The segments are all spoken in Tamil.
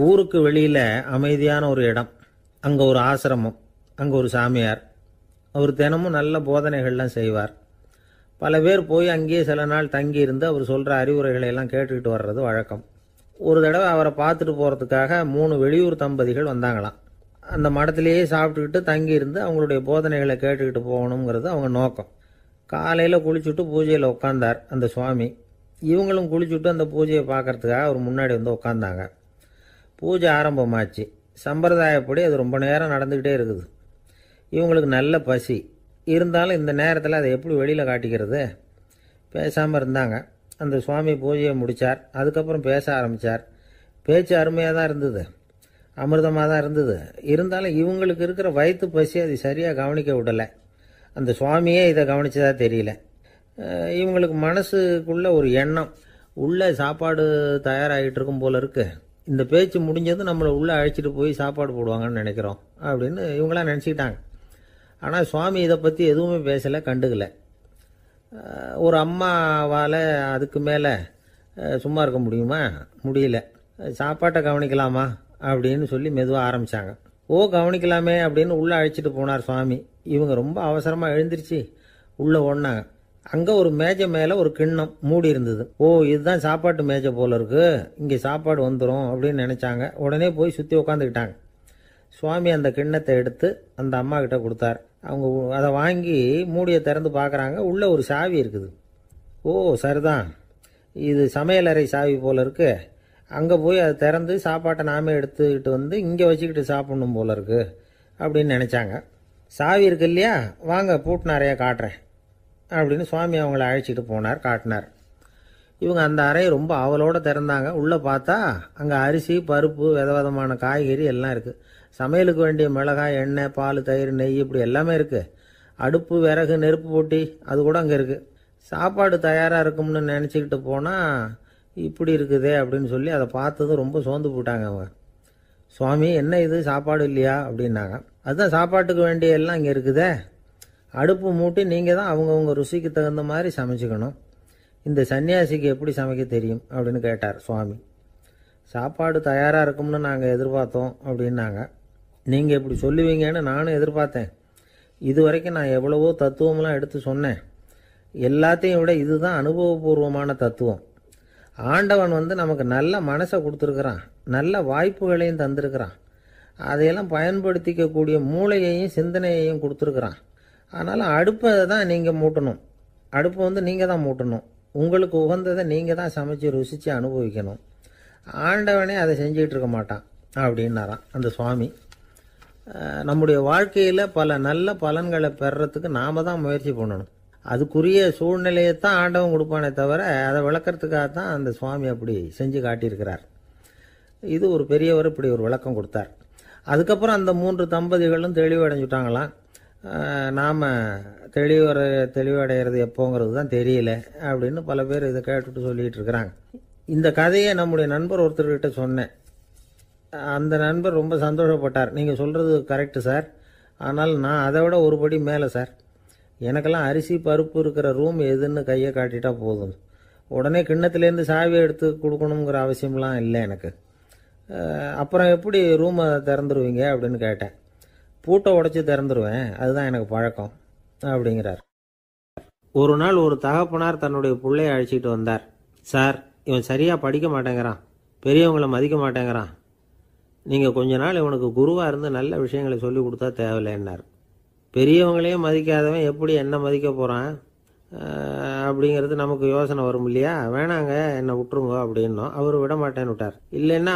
ஊருக்கு வெளியில் அமைதியான ஒரு இடம், அங்கே ஒரு ஆசிரமம், அங்கே ஒரு சாமியார். அவர் தினமும் நல்ல போதனைகள்லாம் செய்வார். பல பேர் போய் அங்கேயே சில நாள் தங்கி இருந்து அவர் சொல்கிற அறிவுரைகளை எல்லாம் கேட்டுக்கிட்டு வர்றது வழக்கம். ஒரு தடவை அவரை பார்த்துட்டு போகிறதுக்காக 3 வெளியூர் தம்பதிகள் வந்தாங்களாம். அந்த மடத்திலேயே சாப்பிட்டுக்கிட்டு தங்கி இருந்து அவங்களுடைய போதனைகளை கேட்டுக்கிட்டு போகணுங்கிறது அவங்க நோக்கம். காலையில் குளிச்சுட்டு பூஜையில் உட்காந்தார் அந்த சுவாமி. இவங்களும் குளிச்சுட்டு அந்த பூஜையை பார்க்கறதுக்காக அவர் முன்னாடி வந்து உட்காந்தாங்க. பூஜை ஆரம்பமாச்சு. சம்பிரதாயப்படி அது ரொம்ப நேரம் நடந்துக்கிட்டே இருக்குது. இவங்களுக்கு நல்ல பசி இருந்தாலும் இந்த நேரத்தில் அதை எப்படி வெளியில் காட்டிக்கிறது? பேசாமல் இருந்தாங்க. அந்த சுவாமி பூஜையை முடித்தார். அதுக்கப்புறம் பேச ஆரம்பித்தார். பேச்சு அருமையாக தான் இருந்தது, அமிர்தமாக தான் இருந்தது. இருந்தாலும் இவங்களுக்கு இருக்கிற வயிற்று பசி அது சரியாக கவனிக்க விடலை. அந்த சுவாமியே இதை கவனிச்சதா தெரியல. இவங்களுக்கு மனசுக்குள்ள ஒரு எண்ணம், உள்ளே சாப்பாடு தயாராகிட்டு இருக்கும் போல இருக்கு, இந்த பேச்சு முடிஞ்சது நம்மளை உள்ளே அழைச்சிட்டு போய் சாப்பாடு போடுவாங்கன்னு நினைக்கிறோம் அப்படின்னு இவங்களாம் நினச்சிக்கிட்டாங்க. ஆனால் சுவாமி இதை பற்றி எதுவுமே பேசலை, கண்டுக்கலை. ஒரு அம்மாவால் அதுக்கு மேலே சும்மா இருக்க முடியுமா? முடியல. சாப்பாட்டை கவனிக்கலாமா அப்படின்னு சொல்லி மெதுவாக ஆரம்பித்தாங்க. ஓ கவனிக்கலாமே அப்படின்னு உள்ளே அழைச்சிட்டு போனார் சுவாமி. இவங்க ரொம்ப அவசரமாக எழுந்திருச்சு உள்ளே ஓடினாங்க. அங்கே ஒரு மேஜை மேலே ஒரு கிண்ணம் மூடி இருந்தது. ஓ இதுதான் சாப்பாட்டு மேஜை போல இருக்கு, இங்கே சாப்பாடு வந்துடும் அப்படின்னு நினச்சாங்க. உடனே போய் சுற்றி உட்காந்துக்கிட்டாங்க. சுவாமி அந்த கிண்ணத்தை எடுத்து அந்த அம்மா கிட்ட கொடுத்தார். அவங்க அதை வாங்கி மூடியை திறந்து பார்க்குறாங்க. உள்ளே ஒரு சாவி இருக்குது. ஓ சரிதான், இது சமையலறை சாவி போல இருக்கு, அங்கே போய் அதை திறந்து சாப்பாட்டை நாமே எடுத்துக்கிட்டு வந்து இங்கே வச்சுக்கிட்டு சாப்பிடணும் போல இருக்கு அப்படின்னு நினச்சாங்க. சாவி இருக்கு இல்லையா, வாங்க பூட்டு நிறையா காட்டுறேன் அப்படின்னு சுவாமி அவங்கள அழைச்சிட்டு போனார், காட்டினார். இவங்க அந்த அறையை ரொம்ப ஆவலோடு திறந்தாங்க. உள்ளே பார்த்தா அங்கே அரிசி, பருப்பு, விதவிதமான காய்கறி எல்லாம் இருக்குது. சமையலுக்கு வேண்டிய மிளகாய், எண்ணெய், பால், தயிர், நெய் இப்படி எல்லாமே இருக்குது. அடுப்பு, விறகு, நெருப்பு போட்டி அது கூட அங்கே இருக்குது. சாப்பாடு தயாராக இருக்கும்னு நினச்சிக்கிட்டு போனால் இப்படி இருக்குதே அப்படின்னு சொல்லி அதை பார்த்ததும் ரொம்ப சோர்ந்து போட்டாங்க அவங்க. சுவாமி என்ன இது சாப்பாடு இல்லையா அப்படின்னாங்க. அதுதான் சாப்பாட்டுக்கு வேண்டிய எல்லாம் இங்கே இருக்குதே, அடுப்பு மூட்டி நீங்கள் தான் அவங்கவுங்க ருசிக்கு தகுந்த மாதிரி சமைச்சிக்கணும். இந்த சன்னியாசிக்கு எப்படி சமைக்க தெரியும் அப்படின்னு கேட்டார் சுவாமி. சாப்பாடு தயாராக இருக்கும்னு நாங்கள் எதிர்பார்த்தோம் அப்படின்னாங்க. நீங்கள் இப்படி சொல்லுவீங்கன்னு நானும் எதிர்பார்த்தேன். இது வரைக்கும் நான் எவ்வளவோ தத்துவம்லாம் எடுத்து சொன்னேன். எல்லாத்தையும் விட இதுதான் அனுபவபூர்வமான தத்துவம். ஆண்டவன் நமக்கு நல்ல மனசை கொடுத்துருக்குறான், நல்ல வாய்ப்புகளையும் தந்திருக்கிறான், அதையெல்லாம் பயன்படுத்திக்கக்கூடிய மூளையையும் சிந்தனையையும் கொடுத்துருக்குறான். அதனால் அடுப்பை தான் நீங்கள் மூட்டணும், அடுப்பை நீங்கள் தான் மூட்டணும், உங்களுக்கு உகந்ததை நீங்கள் தான் சமைச்சு ருசித்து அனுபவிக்கணும். ஆண்டவனே அதை செஞ்சுக்கிட்டு இருக்க மாட்டான் அப்படின்னாராம் அந்த சுவாமி. நம்முடைய வாழ்க்கையில் பல நல்ல பலன்களை பெறறதுக்கு நாம் தான் முயற்சி பண்ணணும். அதுக்குரிய சூழ்நிலையை தான் ஆண்டவன் கொடுப்பானே தவிர அதை விளக்கிறதுக்காக தான் அந்த சுவாமி அப்படி செஞ்சு காட்டியிருக்கிறார். இது ஒரு பெரியவர் இப்படி ஒரு விளக்கம் கொடுத்தார். அதுக்கப்புறம் அந்த 3 தம்பதிகளும் தெளிவடைஞ்சுட்டாங்களாம். நாம் தெளிவடைகிறது எப்போங்கிறது தான் தெரியல அப்படின்னு பல பேர் இதை கேட்டுட்டு சொல்லிகிட்டு இருக்கிறாங்க. இந்த கதையை நம்முடைய நண்பர் ஒருத்தர்கிட்ட சொன்னேன். அந்த நண்பர் ரொம்ப சந்தோஷப்பட்டார். நீங்கள் சொல்கிறது கரெக்டு சார், ஆனால் நான் அதை விட ஒரு படி மேலே சார். எனக்கெல்லாம் அரிசி பருப்பு இருக்கிற ரூம் எதுன்னு கையை காட்டிட்டா போதும், உடனே கிண்ணத்துலேருந்து சாவியை எடுத்து கொடுக்கணுங்கிற அவசியம்லாம் இல்லை எனக்கு. அப்புறம் எப்படி ரூமை திறந்துருவீங்க அப்படின்னு கேட்டேன். பூட்டை உடைச்சி திறந்துருவேன், அதுதான் எனக்கு பழக்கம் அப்படிங்கிறார். ஒரு நாள் ஒரு தகப்பனார் தன்னுடைய பிள்ளையை அழைச்சிட்டு வந்தார். சார் இவன் சரியாக படிக்க மாட்டேங்கிறான், பெரியவங்களை மதிக்க மாட்டேங்கிறான், நீங்கள் கொஞ்ச நாள் இவனுக்கு குருவாக இருந்து நல்ல விஷயங்களை சொல்லி கொடுத்தா தேவையில்லைன்னார். பெரியவங்களையே மதிக்காதவன் எப்படி என்ன மதிக்க போகிறான் அப்படிங்கிறது நமக்கு யோசனை வரும் இல்லையா? வேணாங்க என்னை விட்டுருங்க அப்படின்னோம். அவர் விட மாட்டேன்னு விட்டார். இல்லைன்னா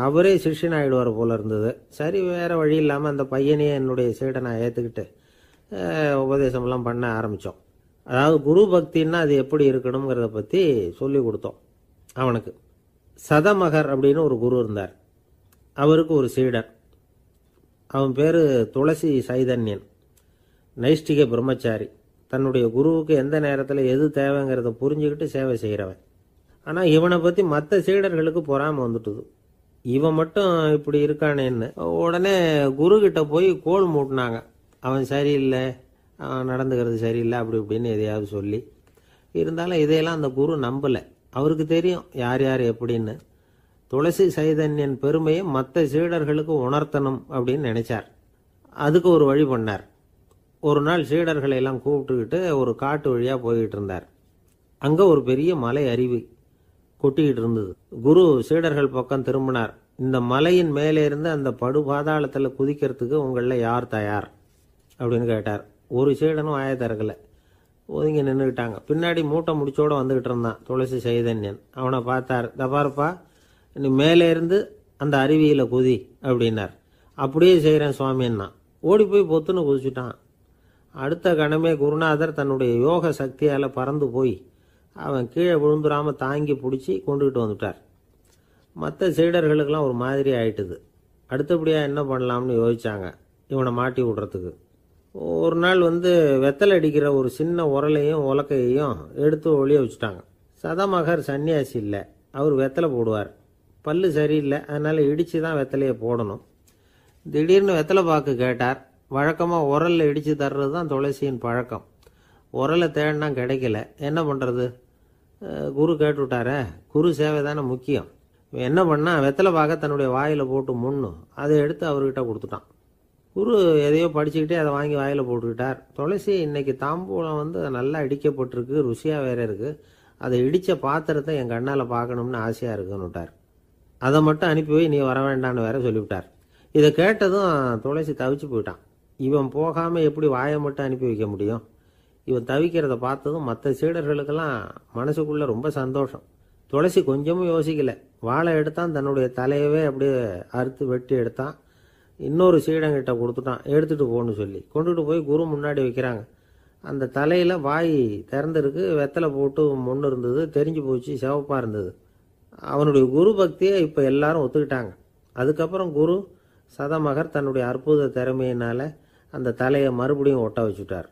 அவரே சிஷ்யன் ஆகிடுவார் போல இருந்தது. சரி வேறு வழி இல்லாமல் அந்த பையனையே என்னுடைய சீடனை ஏற்றுக்கிட்டு உபதேசமெல்லாம் பண்ண ஆரம்பித்தோம். அதாவது குரு பக்தின்னா அது எப்படி இருக்கணுங்கிறத பற்றி சொல்லி கொடுத்தோம் அவனுக்கு. சதமகர் அப்படின்னு ஒரு குரு இருந்தார். அவருக்கு ஒரு சீடர். அவன் பேர் துளசி சைதன்யன், நைஷ்டிக பிரம்மச்சாரி. தன்னுடைய குருவுக்கு எந்த நேரத்தில் எது தேவைங்கிறத புரிஞ்சுக்கிட்டு சேவை செய்கிறவன். ஆனால் இவனை பற்றி மற்ற சீடர்களுக்கு பொறாமை வந்துட்டுது. இவன் மட்டும் இப்படி இருக்கானேன்னு உடனே குருக்கிட்ட போய் கோல் மூட்டினாங்க. அவன் சரியில்லை, அவன் நடந்துக்கிறது சரியில்லை, அப்படி இப்படின்னு எதையாவது சொல்லி. இருந்தாலும் இதையெல்லாம் அந்த குரு நம்பலை. அவருக்கு தெரியும் யார் யார் எப்படின்னு. துளசி சைதன்யன் பெருமையை மற்ற சீடர்களுக்கு உணர்த்தணும் அப்படின்னு நினைச்சார். அதுக்கு ஒரு வழி பண்ணார். ஒரு நாள் சீடர்களை எல்லாம் கூப்பிட்டுக்கிட்டு ஒரு காட்டு வழியாக போய்கிட்டு இருந்தார். அங்கே ஒரு பெரிய மலை அருவி கொட்டிக்கிட்டு இருந்தது. குரு சீடர்கள் பக்கம் திரும்பினார். இந்த மலையின் மேலே இருந்து அந்த படுபாதாளத்தில் குதிக்கிறதுக்கு உங்களில் யார் தயார் அப்படின்னு கேட்டார். ஒரு சீடனும் ஆய திறக்கலை, ஒதுங்கி நின்றுக்கிட்டாங்க. பின்னாடி மூட்டை முடிச்சோடு வந்துக்கிட்டு இருந்தான் துளசி சைதன்யன். அவனை பார்த்தார். தப்பாருப்பா, நீ மேலே இருந்து அந்த அருவியில் குதி அப்படின்னார். அப்படியே செய்கிறேன் சுவாமின்னா ஓடி போய் பொத்துன்னு குதிச்சுட்டான். அடுத்த கணமே குருநாதர் தன்னுடைய யோக சக்தியால் பறந்து போய் அவன் கீழே விழுந்துடாமல் தாங்கி பிடிச்சி கொண்டுகிட்டு வந்துட்டார். மற்ற சீடர்களுக்கெல்லாம் ஒரு மாதிரி ஆயிட்டுது. அடுத்தபடியாக என்ன பண்ணலாம்னு யோசிச்சாங்க இவனை மாட்டி விடுறதுக்கு. ஒரு நாள் வெத்தலை அடிக்கிற ஒரு சின்ன உரலையும் உலக்கையையும் எடுத்து ஒளிய வச்சுட்டாங்க. சதமகர் சன்னியாசி இல்லை, அவர் வெத்தலை போடுவார். பல்லு சரியில்லை, அதனால் இடித்து தான் வெத்தலையை போடணும். திடீர்னு வெத்தலை பாக்கு கேட்டார். வழக்கமாக உரலில் இடித்து தர்றது தான் துளசியின் பழக்கம். உரலை தேடினா கிடைக்கல, என்ன பண்ணுறது? குரு கேட்டுவிட்டாரே, குரு சேவை தானே முக்கியம். என்ன பண்ணால் வெத்தலை பாக்க தன்னுடைய வாயில் போட்டு முன்னும் அதை எடுத்து அவர்கிட்ட கொடுத்துட்டான். குரு எதையோ படிச்சுக்கிட்டே அதை வாங்கி வாயில் போட்டுக்கிட்டார். துளசி இன்னைக்கு தாம்பூலம் நல்லா இடிக்கப்பட்டிருக்கு, ருசியாக வேற இருக்குது, அதை இடித்த பாத்திரத்தை என் கண்ணால் பார்க்கணும்னு ஆசையாக இருக்குன்னுட்டார். அதை மட்டும் அனுப்பி போய் நீ வர வேண்டான்னு வேற சொல்லிவிட்டார். இதை கேட்டதும் துளசி தவிச்சு போயிட்டான். இவன் போகாமல் எப்படி வாயை மட்டும் அனுப்பி வைக்க முடியும்? இவன் தவிக்கிறத பார்த்ததும் மற்ற சீடர்களுக்கெல்லாம் மனசுக்குள்ளே ரொம்ப சந்தோஷம். துளசி கொஞ்சமும் யோசிக்கலை, வாழை எடுத்தான், தன்னுடைய தலையவே அப்படியே அறுத்து வெட்டி எடுத்தான். இன்னொரு சீடங்கிட்ட கொடுத்துட்டான், எடுத்துகிட்டு போன்னு சொல்லி கொண்டுட்டு போய் குரு முன்னாடி வைக்கிறாங்க. அந்த தலையில் வாய் திறந்துருக்கு, வெத்தலை போட்டு முன்னு இருந்தது, தெரிஞ்சு போச்சு, சிவப்பாக இருந்தது. அவனுடைய குரு பக்தியை இப்போ எல்லாரும் ஒத்துக்கிட்டாங்க. அதுக்கப்புறம் குரு சதமகர் தன்னுடைய அற்புத திறமையினால் அந்த தலையை மறுபடியும் ஒட்ட வச்சுட்டார்.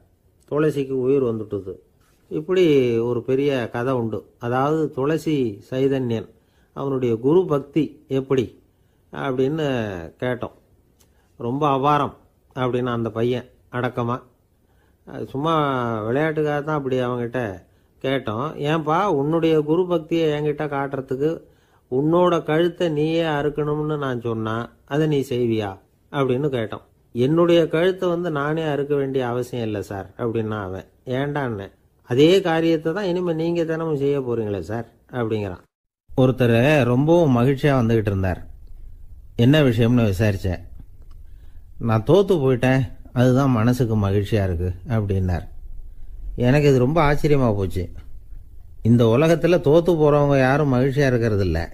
துளசிக்கு உயிர் வந்துட்டுது. இப்படி ஒரு பெரிய கதை உண்டு. அதாவது துளசி சைதன்யன் அவனுடைய குரு பக்தி எப்படி அப்படின்னு கேட்டோம். ரொம்ப அபாரம் அப்படின்னு அந்த பையன் அடக்கமாக சும்மா விளையாட்டுக்காக தான் அப்படி அவங்ககிட்ட கேட்டோம். ஏன்பா உன்னுடைய குரு பக்தியை என்கிட்ட காட்டுறதுக்கு உன்னோட கழுத்தை நீயே அறுக்கணும்னு நான் சொன்னா அதை நீ செய்வியா அப்படின்னு கேட்டோம். என்னுடைய கழுத்தை நானே அறுக்க வேண்டிய அவசியம் இல்லை சார் அப்படின்னா அவன். ஏண்டான்னு, அதே காரியத்தை தான் இனிமேல் நீங்கள் தினமும் செய்ய போறீங்களே சார் அப்படிங்கிறான். ஒருத்தர் ரொம்பவும் மகிழ்ச்சியாக வந்துக்கிட்டு இருந்தார். என்ன விஷயம்னு விசாரித்தேன். நான் தோற்று போயிட்டேன், அதுதான் மனசுக்கு மகிழ்ச்சியாக இருக்குது அப்படின்னார். எனக்கு இது ரொம்ப ஆச்சரியமாக போச்சு. இந்த உலகத்தில் தோற்று போகிறவங்க யாரும் மகிழ்ச்சியாக இருக்கிறது இல்லை.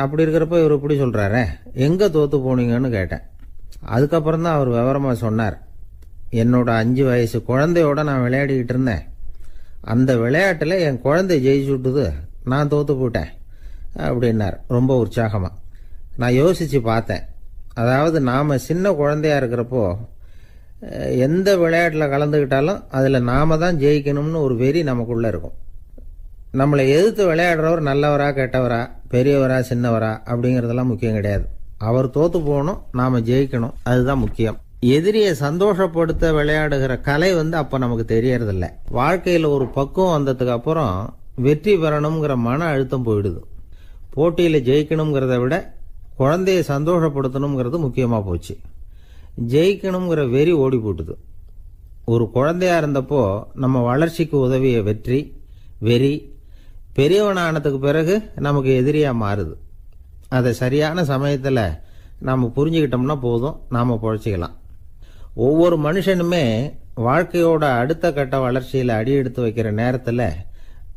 அப்படி இருக்கிறப்ப இவர் இப்படி சொல்கிறாரே, எங்கே தோற்று போனீங்கன்னு கேட்டேன். அதுக்கப்புறம் தான் அவர் விவரமாக சொன்னார். என்னோட 5 வயசு குழந்தையோட நான் விளையாடிக்கிட்டு இருந்தேன். அந்த விளையாட்டில் என் குழந்தை ஜெயிச்சு விட்டுது, நான் தோற்று போயிட்டேன் அப்படின்னார் ரொம்ப உற்சாகமாக. நான் யோசித்து பார்த்தேன். அதாவது நாம் சின்ன குழந்தையா இருக்கிறப்போ எந்த விளையாட்டில் கலந்துக்கிட்டாலும் அதில் நாம தான் ஜெயிக்கணும்னு ஒரு வெறி நமக்குள்ளே இருக்கும். நம்மளை எதிர்த்து விளையாடுறவர் நல்லவரா கெட்டவரா, பெரியவரா சின்னவரா அப்படிங்கிறதெல்லாம் முக்கியம் கிடையாது. அவர் தோற்று போகணும், நாம் ஜெயிக்கணும், அதுதான் முக்கியம். எதிரியை சந்தோஷப்படுத்த விளையாடுகிற கலை அப்போ நமக்கு தெரியறதில்ல. வாழ்க்கையில் ஒரு பக்குவம் வந்ததுக்கு அப்புறம் வெற்றி பெறணுங்கிற மன அழுத்தம் போயிடுது. போட்டியில் ஜெயிக்கணுங்கிறத விட குழந்தையை சந்தோஷப்படுத்தணுங்கிறது முக்கியமாக போச்சு. ஜெயிக்கணுங்கிற வெறி ஓடி போட்டுது. ஒரு குழந்தையா இருந்தப்போ நம்ம வளர்ச்சிக்கு உதவிய வெறி பெரியவனானதுக்கு பிறகு நமக்கு எதிரியாக மாறுது. அதை சரியான சமயத்தில் நாம் புரிஞ்சுக்கிட்டோம்னா போதும், நாம் பொழைச்சிக்கலாம். ஒவ்வொரு மனுஷனுமே வாழ்க்கையோட அடுத்த கட்ட வளர்ச்சியில் அடி எடுத்து வைக்கிற நேரத்தில்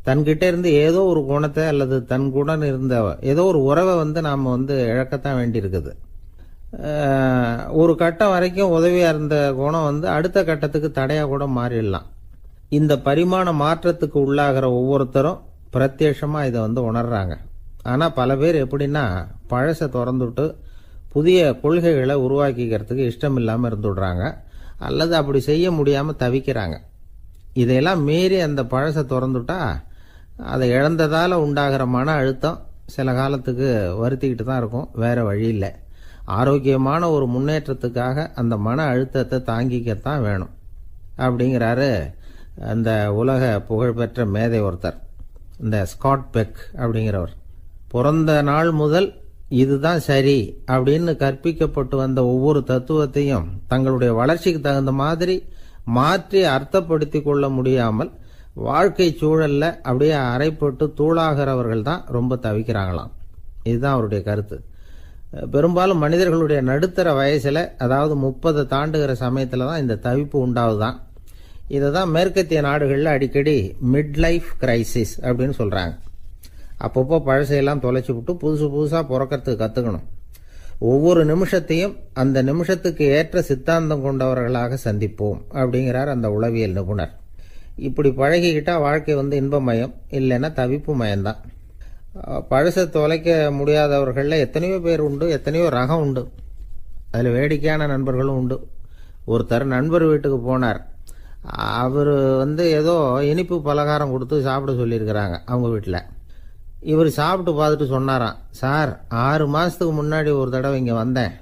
தன்கிட்ட இருந்து ஏதோ ஒரு குணத்தை அல்லது தன் குணம் இருந்த ஏதோ ஒரு உறவை நாம் இழக்கத்தான் வேண்டியிருக்குது. ஒரு கட்டம் வரைக்கும் உதவியாக இருந்த குணம் அடுத்த கட்டத்துக்கு தடையாக கூட மாறிடலாம். இந்த பரிமாண மாற்றத்துக்கு உள்ளாகிற ஒவ்வொருத்தரும் பிரத்யட்சமாக இதை உணர்றாங்க. ஆனால் பல பேர் எப்படின்னா பழசை திறந்துவிட்டு புதிய கொள்கைகளை உருவாக்கிக்கிறதுக்கு இஷ்டம் இல்லாமல் இருந்துடுறாங்க, அல்லது அப்படி செய்ய முடியாமல் தவிக்கிறாங்க. இதையெல்லாம் மீறி அந்த பழசை திறந்துட்டா அதை இழந்ததால் உண்டாகிற மன அழுத்தம் சில காலத்துக்கு வருத்திக்கிட்டு தான் இருக்கும், வேற வழி இல்லை. ஆரோக்கியமான ஒரு முன்னேற்றத்துக்காக அந்த மன அழுத்தத்தை தாங்கிக்கத்தான் வேணும் அப்படிங்கிறாரு அந்த உலக புகழ்பெற்ற மேதை ஒருத்தர், இந்த ஸ்காட் பெக் அப்படிங்கிறவர். பிறந்த நாள் முதல் இதுதான் சரி அப்படின்னு கற்பிக்கப்பட்டு வந்த ஒவ்வொரு தத்துவத்தையும் தங்களுடைய வளர்ச்சிக்கு தகுந்த மாதிரி மாற்றி அர்த்தப்படுத்தி கொள்ள முடியாமல் வாழ்க்கை சூழல்ல அப்படியே அரைப்பட்டு தூளாகிறவர்கள் தான் ரொம்ப தவிக்கிறாங்களாம். இதுதான் அவருடைய கருத்து. பெரும்பாலும் மனிதர்களுடைய நடுத்தர வயசுல, அதாவது 30 தாண்டுகிற சமயத்துல தான் இந்த தவிப்பு உண்டாவதுதான். இதை தான் மேற்கத்திய நாடுகளில் அடிக்கடி மிட் லைஃப் கிரைசிஸ் அப்படின்னு சொல்றாங்க. அப்பப்போ பழசையெல்லாம் தொலைச்சி விட்டு புதுசு புதுசா பிறக்கிறதுக்கு கத்துக்கணும். ஒவ்வொரு நிமிஷத்தையும் அந்த நிமிஷத்துக்கு ஏற்ற சித்தாந்தம் கொண்டவர்களாக சந்திப்போம் அப்படிங்கிறார் அந்த உளவியல் நிபுணர். இப்படி பழகிக்கிட்டா வாழ்க்கை இன்பமயம், இல்லைன்னா தவிப்பு மயம்தான். பழசை தொலைக்க முடியாதவர்களில் எத்தனையோ பேர் உண்டு, எத்தனையோ ரகம் உண்டு. அதில் வேடிக்கையான நண்பர்களும் உண்டு. ஒருத்தர் நண்பர் வீட்டுக்கு போனார். அவர் ஏதோ இனிப்பு பலகாரம் கொடுத்து சாப்பிட சொல்லியிருக்கிறாங்க அவங்க வீட்டில். இவர் சாப்பிட்டு பார்த்துட்டு சொன்னாராம், சார் 6 மாதத்துக்கு முன்னாடி ஒரு தடவை இங்கே வந்தேன்,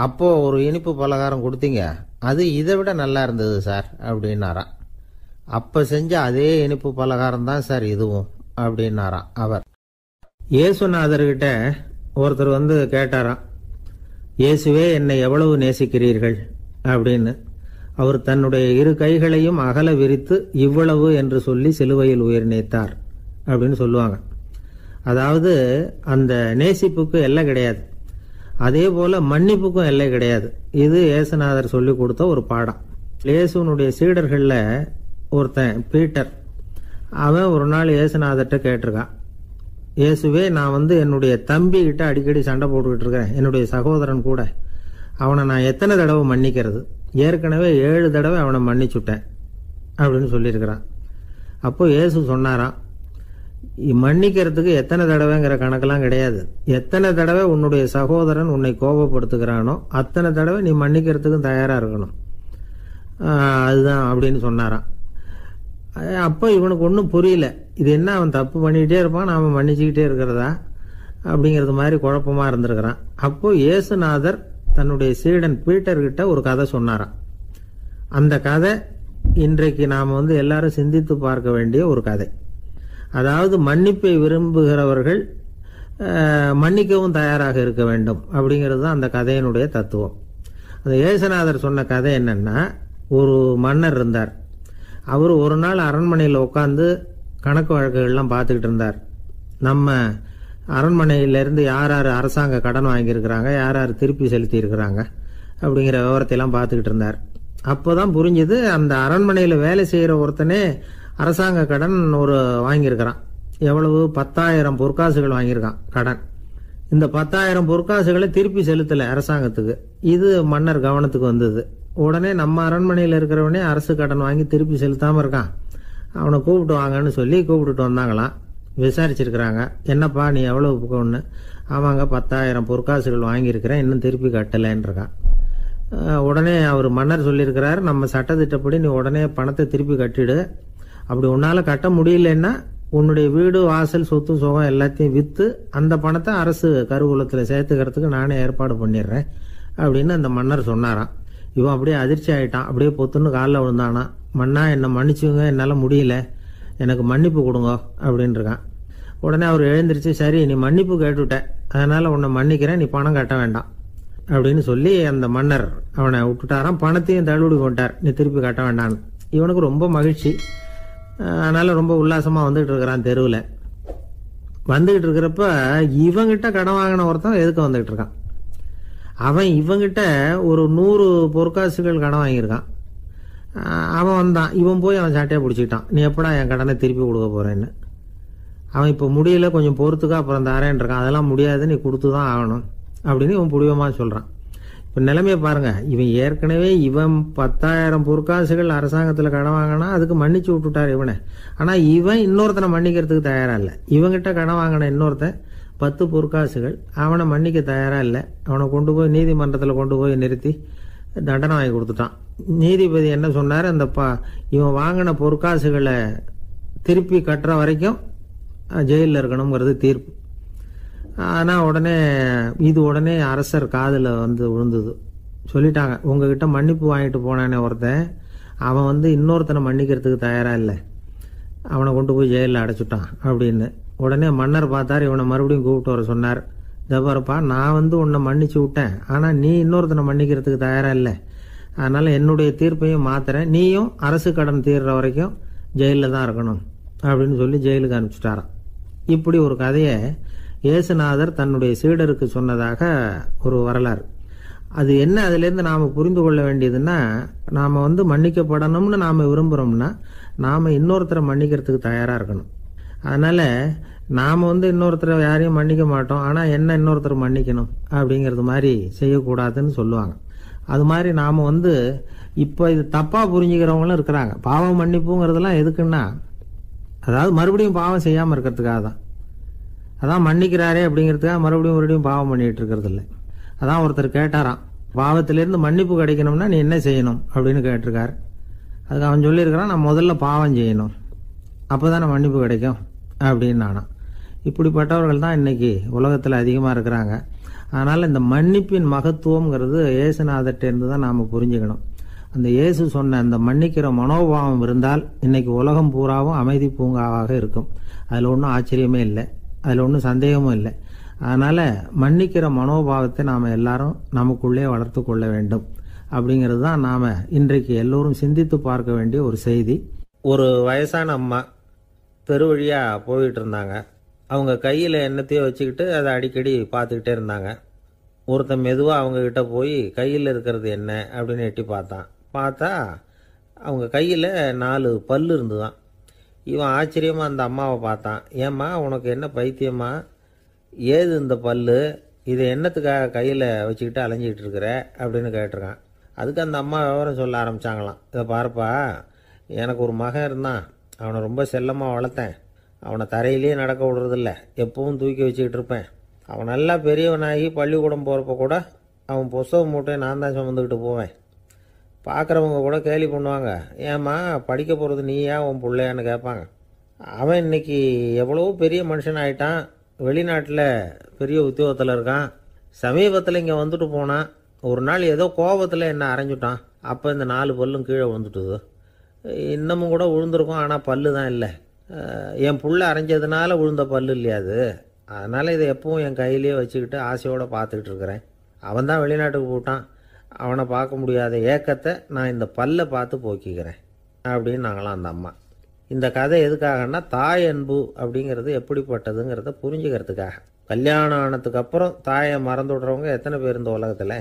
அப்போது ஒரு இனிப்பு பலகாரம் கொடுத்தீங்க, அது இதை விட நல்லா இருந்தது சார் அப்படின்னாராம். அப்போ செஞ்ச அதே இனிப்பு பலகாரம் தான் சார் இதுவும் அப்படின்னாராம் அவர். இயேசுநாதர்கிட்ட ஒருத்தர் கேட்டாராம், இயேசுவே என்னை எவ்வளவு நேசிக்கிறீர்கள் அப்படின்னு. அவர் தன்னுடைய 2 கைகளையும் அகல விரித்து இவ்வளவு என்று சொல்லி சிலுவையில் உயிர் நீத்தார் அப்படின்னு சொல்லுவாங்க. அதாவது அந்த நேசிப்புக்கு எல்லை கிடையாது, அதே போல மன்னிப்புக்கும் எல்லை கிடையாது. இது இயேசுநாதர் சொல்லி கொடுத்த ஒரு பாடம். இயேசுனுடைய சீடர்கள்ல ஒருத்தன் பீட்டர், அவன் ஒரு நாள் இயேசுநாதர்கிட்ட கேட்டிருக்கான், இயேசுவே நான் என்னுடைய தம்பி கிட்ட அடிக்கடி சண்டை போட்டுக்கிட்டு இருக்கிறேன், என்னுடைய சகோதரன் கூட, அவனை நான் எத்தனை தடவை மன்னிக்கிறது? ஏற்கனவே 7 தடவை அவனை மன்னிச்சுட்டேன் அப்படின்னு சொல்லியிருக்கிறான். அப்போ இயேசு சொன்னாராம், மன்னிக்கிறதுக்கு எத்தனை தடவைங்கிற கணக்கெல்லாம் கிடையாது. எத்தனை தடவை உன்னுடைய சகோதரன் உன்னை கோபப்படுத்துகிறானோ அத்தனை தடவை நீ மன்னிக்கிறதுக்கும் தயாரா இருக்கணும், அதுதான் அப்படின்னு சொன்னாராம். அப்போ இவனுக்கு ஒன்றும் புரியல, இது என்ன அவன் தப்பு பண்ணிக்கிட்டே இருப்பான், நாம மன்னிச்சுக்கிட்டே இருக்கிறதா அப்படிங்கிறது மாதிரி குழப்பமா இருந்திருக்கிறான். அப்போ இயேசுநாதர் தன்னுடைய சீடன் பீட்டர்கிட்ட ஒரு கதை சொன்னாராம். அந்த கதை இன்றைக்கு நாம எல்லாரும் சிந்தித்து பார்க்க வேண்டிய ஒரு கதை. அதாவது மன்னிப்பை விரும்புகிறவர்கள் மன்னிக்கவும் தயாராக இருக்க வேண்டும் அப்படிங்கிறது தான் அந்த கதையினுடைய தத்துவம். அந்த இயேசுநாதர் சொன்ன கதை என்னன்னா, ஒரு மன்னர் இருந்தார். அவர் ஒரு நாள் அரண்மனையில் உட்காந்து கணக்கு வழக்குகள்லாம் பார்த்துக்கிட்டு இருந்தார். நம்ம அரண்மனையிலேருந்து யார் யார் அரசாங்க கடன் வாங்கியிருக்கிறாங்க, யார் யார் திருப்பி செலுத்தி இருக்கிறாங்க அப்படிங்கிற விவரத்தையெல்லாம் பார்த்துக்கிட்டு இருந்தார். அப்போதான் புரிஞ்சுது, அந்த அரண்மனையில் வேலை செய்கிற ஒருத்தனே அரசாங்க கடன் ஒரு வாங்கியிருக்கிறான். எவ்வளவு? 10,000 பொற்காசுகள் வாங்கியிருக்கான் கடன். இந்த 10,000 பொற்காசுகளை திருப்பி செலுத்தலை அரசாங்கத்துக்கு. இது மன்னர் கவனத்துக்கு வந்தது. உடனே நம்ம அரண்மனையில் இருக்கிறவனே அரசு கடன் வாங்கி திருப்பி செலுத்தாமல் இருக்கான், அவனை கூப்பிட்டு வாங்கன்னு சொல்லி கூப்பிட்டுட்டு வந்தாங்களாம். விசாரிச்சிருக்கிறாங்க, என்னப்பா நீ எவ்வளவு ஒன்று? ஆமாங்க 10,000 பொற்காசுகள் வாங்கியிருக்கிறேன், இன்னும் திருப்பி கட்டலைன்னு இருக்கான். உடனே அவர் மன்னர் சொல்லியிருக்கிறாரு, நம்ம சட்டத்திட்டப்படி நீ உடனே பணத்தை திருப்பி கட்டிடு. அப்படி உன்னால கட்ட முடியலன்னா உன்னுடைய வீடு வாசல் சொத்து சுகம் எல்லாத்தையும் விற்று அந்த பணத்தை அரசு கருவூலத்தில் சேர்த்துக்கிறதுக்கு நானே ஏற்பாடு பண்ணிடுறேன் அப்படின்னு அந்த மன்னர் சொன்னாராம். இவன் அப்படியே அதிர்ச்சி ஆயிட்டான், அப்படியே பொத்துன்னு காலில் விழுந்தானா. மன்னா என்னை மன்னிச்சுங்க, என்னால் முடியல, எனக்கு மன்னிப்பு கொடுங்க அப்படின்னு இருக்கான். உடனே அவர் எழுந்திரிச்சு, சரி நீ மன்னிப்பு கேட்டுவிட்ட, அதனால உன்னை மன்னிக்கிறேன், நீ பணம் கட்ட வேண்டாம் அப்படின்னு சொல்லி அந்த மன்னர் அவனை விட்டுட்டாராம். பணத்தையும் தள்ளுபடி கொண்டார், நீ திருப்பி கட்ட வேண்டான்னு. இவனுக்கு ரொம்ப மகிழ்ச்சி, அதனால ரொம்ப உல்லாசமா வந்துகிட்டு இருக்கிறான். தெருவில் வந்துகிட்டு இருக்கிறப்ப இவங்கிட்ட கடன் வாங்கின ஒருத்தன் எதுக்கு வந்துகிட்டு இருக்கான். அவன் இவங்கிட்ட ஒரு 100 பொற்காசுகள் கடன் வாங்கியிருக்கான். அவன் வந்தான், இவன் போய் அவன் சாட்டையை பிடிச்சிக்கிட்டான், நீ எப்படா என் கடனை திருப்பி கொடுக்க போறேன்னு. அவன் இப்போ முடியல, கொஞ்சம் பொறுத்துக்கா, அப்புறம் தரேன் இருக்கான். அதெல்லாம் முடியாது, நீ கொடுத்து தான் ஆகணும் அப்படின்னு இவன் புடிவமாக சொல்றான். இப்போ நிலைமையை பாருங்க, இவன் ஏற்கனவே 10,000 பொற்காசுகள் அரசாங்கத்தில் கடன் வாங்கினா அதுக்கு மன்னிச்சு விட்டுட்டார் இவனை. ஆனால் இவன் இன்னொருத்தனை மன்னிக்கிறதுக்கு தயாரா இல்லை. இவங்கிட்ட கடன் வாங்கின இன்னொருத்தன் 10 பொற்காசுகள், அவனை மன்னிக்க தயாரா இல்லை. அவனை கொண்டு போய் நீதிமன்றத்தில் கொண்டு போய் நிறுத்தி தண்டனை வாங்கி கொடுத்துட்டான். நீதிபதி என்ன சொன்னார், அந்த இவன் வாங்கின பொற்காசுகளை திருப்பி கட்டுற வரைக்கும் ஜெயிலில் இருக்கணுங்கிறது தீர்ப்பு. ஆனால் உடனே அரசர் காதில் விழுந்தது. சொல்லிட்டாங்க, உங்ககிட்ட மன்னிப்பு வாங்கிட்டு போனானே ஒருத்தன், அவன் இன்னொருத்தனை மன்னிக்கிறதுக்கு தயாரா இல்லை, அவனை கொண்டு போய் ஜெயிலில் அடைச்சுட்டான் அப்படின்னு. உடனே மன்னர் பார்த்தார், இவனை மறுபடியும் கூப்பிட்டு வர சொன்னார். ஜபாரப்பா, நான் உன்னை மன்னிச்சு விட்டேன், ஆனால் நீ இன்னொருத்தனை மன்னிக்கிறதுக்கு தயாராக இல்லை. அதனால் என்னுடைய தீர்ப்பையும் மாத்துறேன், நீயும் அரசு கடன் தீர்ற வரைக்கும் ஜெயிலில் தான் இருக்கணும் அப்படின்னு சொல்லி ஜெயிலுக்கு அனுப்பிச்சிட்டாராம். இப்படி ஒரு கதையை இயேசுநாதர் தன்னுடைய சீடருக்கு சொன்னதாக ஒரு வரலாறு. அது என்ன, அதுலேருந்து நாம் புரிந்து கொள்ள வேண்டியதுன்னா, நாம் மன்னிக்கப்படணும்னு நாம் விரும்புகிறோம்னா நாம் இன்னொருத்தரை மன்னிக்கிறதுக்கு தயாராக இருக்கணும். அதனால் நாம் இன்னொருத்தரை யாரையும் மன்னிக்க மாட்டோம், ஆனால் என்ன இன்னொருத்தர் மன்னிக்கணும் அப்படிங்கிறது மாதிரி செய்யக்கூடாதுன்னு சொல்லுவாங்க. அது மாதிரி நாம் இப்போ இது தப்பாக புரிஞ்சுக்கிறவங்களும் இருக்கிறாங்க. பாவம் மன்னிப்புங்கிறதுலாம் எதுக்குன்னா, அதாவது மறுபடியும் பாவம் செய்யாமல் இருக்கிறதுக்காக தான். அதான் மன்னிக்கிறாரே அப்படிங்கிறதுக்காக மறுபடியும் பாவம் பண்ணிட்டு இருக்கிறது இல்லை. அதான் ஒருத்தர் கேட்டாராம், பாவத்திலேருந்து மன்னிப்பு கிடைக்கணும்னா நீ என்ன செய்யணும் அப்படின்னு கேட்டிருக்காரு. அதுக்கு அவன் சொல்லியிருக்கிறான், நான் முதல்ல பாவம் செய்யணும், அப்போ தானே மன்னிப்பு கிடைக்கும் அப்படின்னு நானாம். இப்படிப்பட்டவர்கள் தான் இன்னைக்கு உலகத்தில் அதிகமாக இருக்கிறாங்க. அதனால் இந்த மன்னிப்பின் மகத்துவங்கிறது இயேசுநாதர்கிட்டேருந்து தான் நாம் புரிஞ்சுக்கணும். அந்த இயேசு சொன்ன அந்த மன்னிக்கிற மனோபாவம் இருந்தால் இன்னைக்கு உலகம் பூராவும் அமைதி பூங்காவாக இருக்கும். அதில் ஒன்றும் ஆச்சரியமே இல்லை, அதில் ஒன்றும் சந்தேகமும் இல்லை. அதனால் மன்னிக்கிற மனோபாவத்தை நாம் எல்லாரும் நமக்குள்ளே வளர்த்து கொள்ள வேண்டும். அப்படிங்கிறது தான் நாம் இன்றைக்கு எல்லோரும் சிந்தித்து பார்க்க வேண்டிய ஒரு செய்தி. ஒரு வயசான அம்மா தெரு வழியாக போயிட்டு இருந்தாங்க. அவங்க கையில் எண்ணத்தையோ வச்சுக்கிட்டு அதை அடிக்கடி பார்த்துக்கிட்டே இருந்தாங்க. ஒருத்தன் மெதுவாக அவங்கக்கிட்ட போய் கையில் இருக்கிறது என்ன அப்படின்னு எட்டி பார்த்தா அவங்க கையில் 4 பல்லு இருந்துதான். இவன் ஆச்சரியமாக அந்த அம்மாவை பார்த்தான். ஏம்மா, உனக்கு என்ன பைத்தியமா, ஏது இந்த பல்லு, இதை என்னத்துக்காக கையில் வச்சுக்கிட்டு அலைஞ்சிக்கிட்டு இருக்கிற அப்படின்னு கேட்டிருக்கான். அதுக்கு அந்த அம்மா விவரம் சொல்ல ஆரம்பித்தாங்களாம். இதை பாருப்பா, எனக்கு ஒரு மகன் இருந்தான், அவனை ரொம்ப செல்லமாக வளர்த்தேன். அவனை தரையிலேயே நடக்க விடுறதில்ல, எப்பவும் தூக்கி வச்சுக்கிட்டு இருப்பேன். அவன் நல்லா பெரியவனாகி பள்ளிக்கூடம் போகிறப்ப கூட அவன் புஸ்தக மூட்டையை நான் தான் சுமந்துக்கிட்டு போவேன். பார்க்குறவங்க கூட கேலி பண்ணுவாங்க, ஏம்மா படிக்க போகிறது நீயா உன் பிள்ளையான்னு கேட்பாங்க. அவன் இன்னைக்கு எவ்வளவோ பெரிய மனுஷன் ஆகிட்டான், வெளிநாட்டில் பெரிய உத்தியோகத்தில் இருக்கான். சமீபத்தில் இங்கே வந்துட்டு போனான். ஒரு நாள் ஏதோ கோபத்தில் என்ன அரைஞ்சுட்டான். அப்போ இந்த 4 பல்லும் கீழே விழுந்துட்டுது. இன்னமும் கூட விழுந்திருக்கும், ஆனால் பல்லு தான் இல்லை. என் புள்ள அரைஞ்சதுனால விழுந்த பல்லு இல்லையா அது, அதனால் இதை எப்பவும் என் கையிலேயே வச்சுக்கிட்டு ஆசையோடு பார்த்துக்கிட்டு இருக்கிறேன். அவன் தான் வெளிநாட்டுக்கு போட்டான், அவனை பார்க்க முடியாத ஏக்கத்தை நான் இந்த பல்லை பார்த்து போக்கிக்கிறேன் அப்படின்னு நாங்களாம் அந்த அம்மா. இந்த கதை எதுக்காகன்னா, தாய் அன்பு அப்படிங்கிறது எப்படிப்பட்டதுங்கிறத புரிஞ்சுக்கிறதுக்காக. கல்யாணம் ஆனதுக்கு அப்புறம் தாயை மறந்து விடுறவங்க எத்தனை பேர் இந்த உலகத்தில்,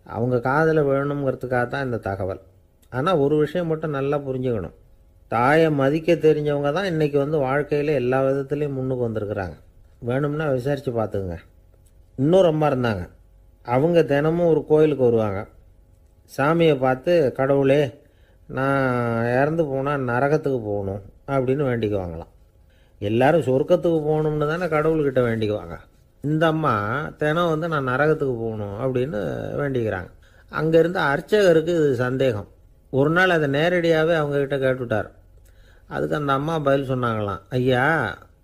அவங்க காதில் வேணுங்கிறதுக்காக தான் இந்த தகவல். ஆனால் ஒரு விஷயம் மட்டும் நல்லா புரிஞ்சுக்கணும், தாயை மதிக்க தெரிஞ்சவங்க தான் இன்றைக்கி வாழ்க்கையில் எல்லா விதத்துலேயும் முன்னுக்கு வந்திருக்கிறாங்க. வேணும்னா விசாரித்து பார்த்துக்குங்க. இன்னொரு அம்மா இருந்தாங்க, அவங்க தினமும் ஒரு கோயிலுக்கு வருவாங்க. சாமியை பார்த்து, கடவுளே நான் இறந்து போனால் நரகத்துக்கு போகணும் அப்படின்னு வேண்டிக்குவாங்களாம். எல்லாரும் சொர்க்கத்துக்கு போகணும்னு தானே கடவுள்கிட்ட வேண்டிக்குவாங்க. இந்த அம்மா தினம் நான் நரகத்துக்கு போகணும் அப்படின்னு வேண்டிக்கிறாங்க. அங்கேருந்து அர்ச்சகருக்கு இது சந்தேகம். ஒரு நாள் அதை நேரடியாகவே அவங்கக்கிட்ட கேட்டுவிட்டார். அதுக்கு அந்த அம்மா பதில் சொன்னாங்களாம், ஐயா,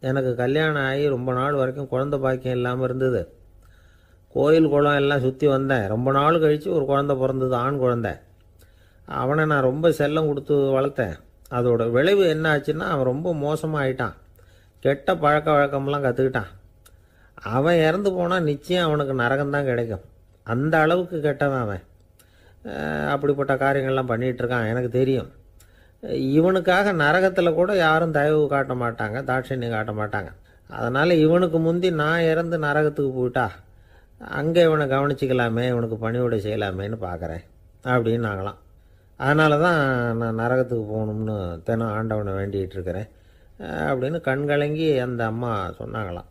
எனக்கு கல்யாணம் ஆகி ரொம்ப நாள் வரைக்கும் குழந்தை பாக்கியம் இல்லாமல் இருந்தது. கோயில் குளம் எல்லாம் சுற்றி வந்தேன். ரொம்ப நாள் கழித்து ஒரு குழந்தை பிறந்தது, ஆண் குழந்தை. அவனை நான் ரொம்ப செல்லம் கொடுத்து வளர்த்தேன். அதோட விளைவு என்ன ஆச்சுன்னா, அவன் ரொம்ப மோசமாக ஆயிட்டான். கெட்ட பழக்க வழக்கம்லாம் கற்றுக்கிட்டான். அவன் இறந்து போனால் நிச்சயம் அவனுக்கு நரகம்தான் கிடைக்கும். அந்த அளவுக்கு கெட்டவன் அவன். அப்படிப்பட்ட காரியங்கள்லாம் பண்ணிகிட்ருக்கான், எனக்கு தெரியும். இவனுக்காக நரகத்தில் கூட யாரும் தயவு காட்ட மாட்டாங்க, தாட்சண்யம் காட்ட மாட்டாங்க. அதனால் இவனுக்கு முந்தி நான் இறந்து நரகத்துக்கு போயிட்டா அங்கே இவனை கவனிச்சிக்கலாமே, இவனுக்கு பணிவிடை செய்யலாமேன்னு பார்க்குறேன் அப்படின்னு நாங்களாம். அதனால தான் நான் நரகத்துக்கு போகணும்னு தினம் ஆண்டவனை வேண்டிகிட்டு இருக்கிறேன் அப்படின்னு கண்கலங்கி அந்த அம்மா சொன்னாங்களாம்.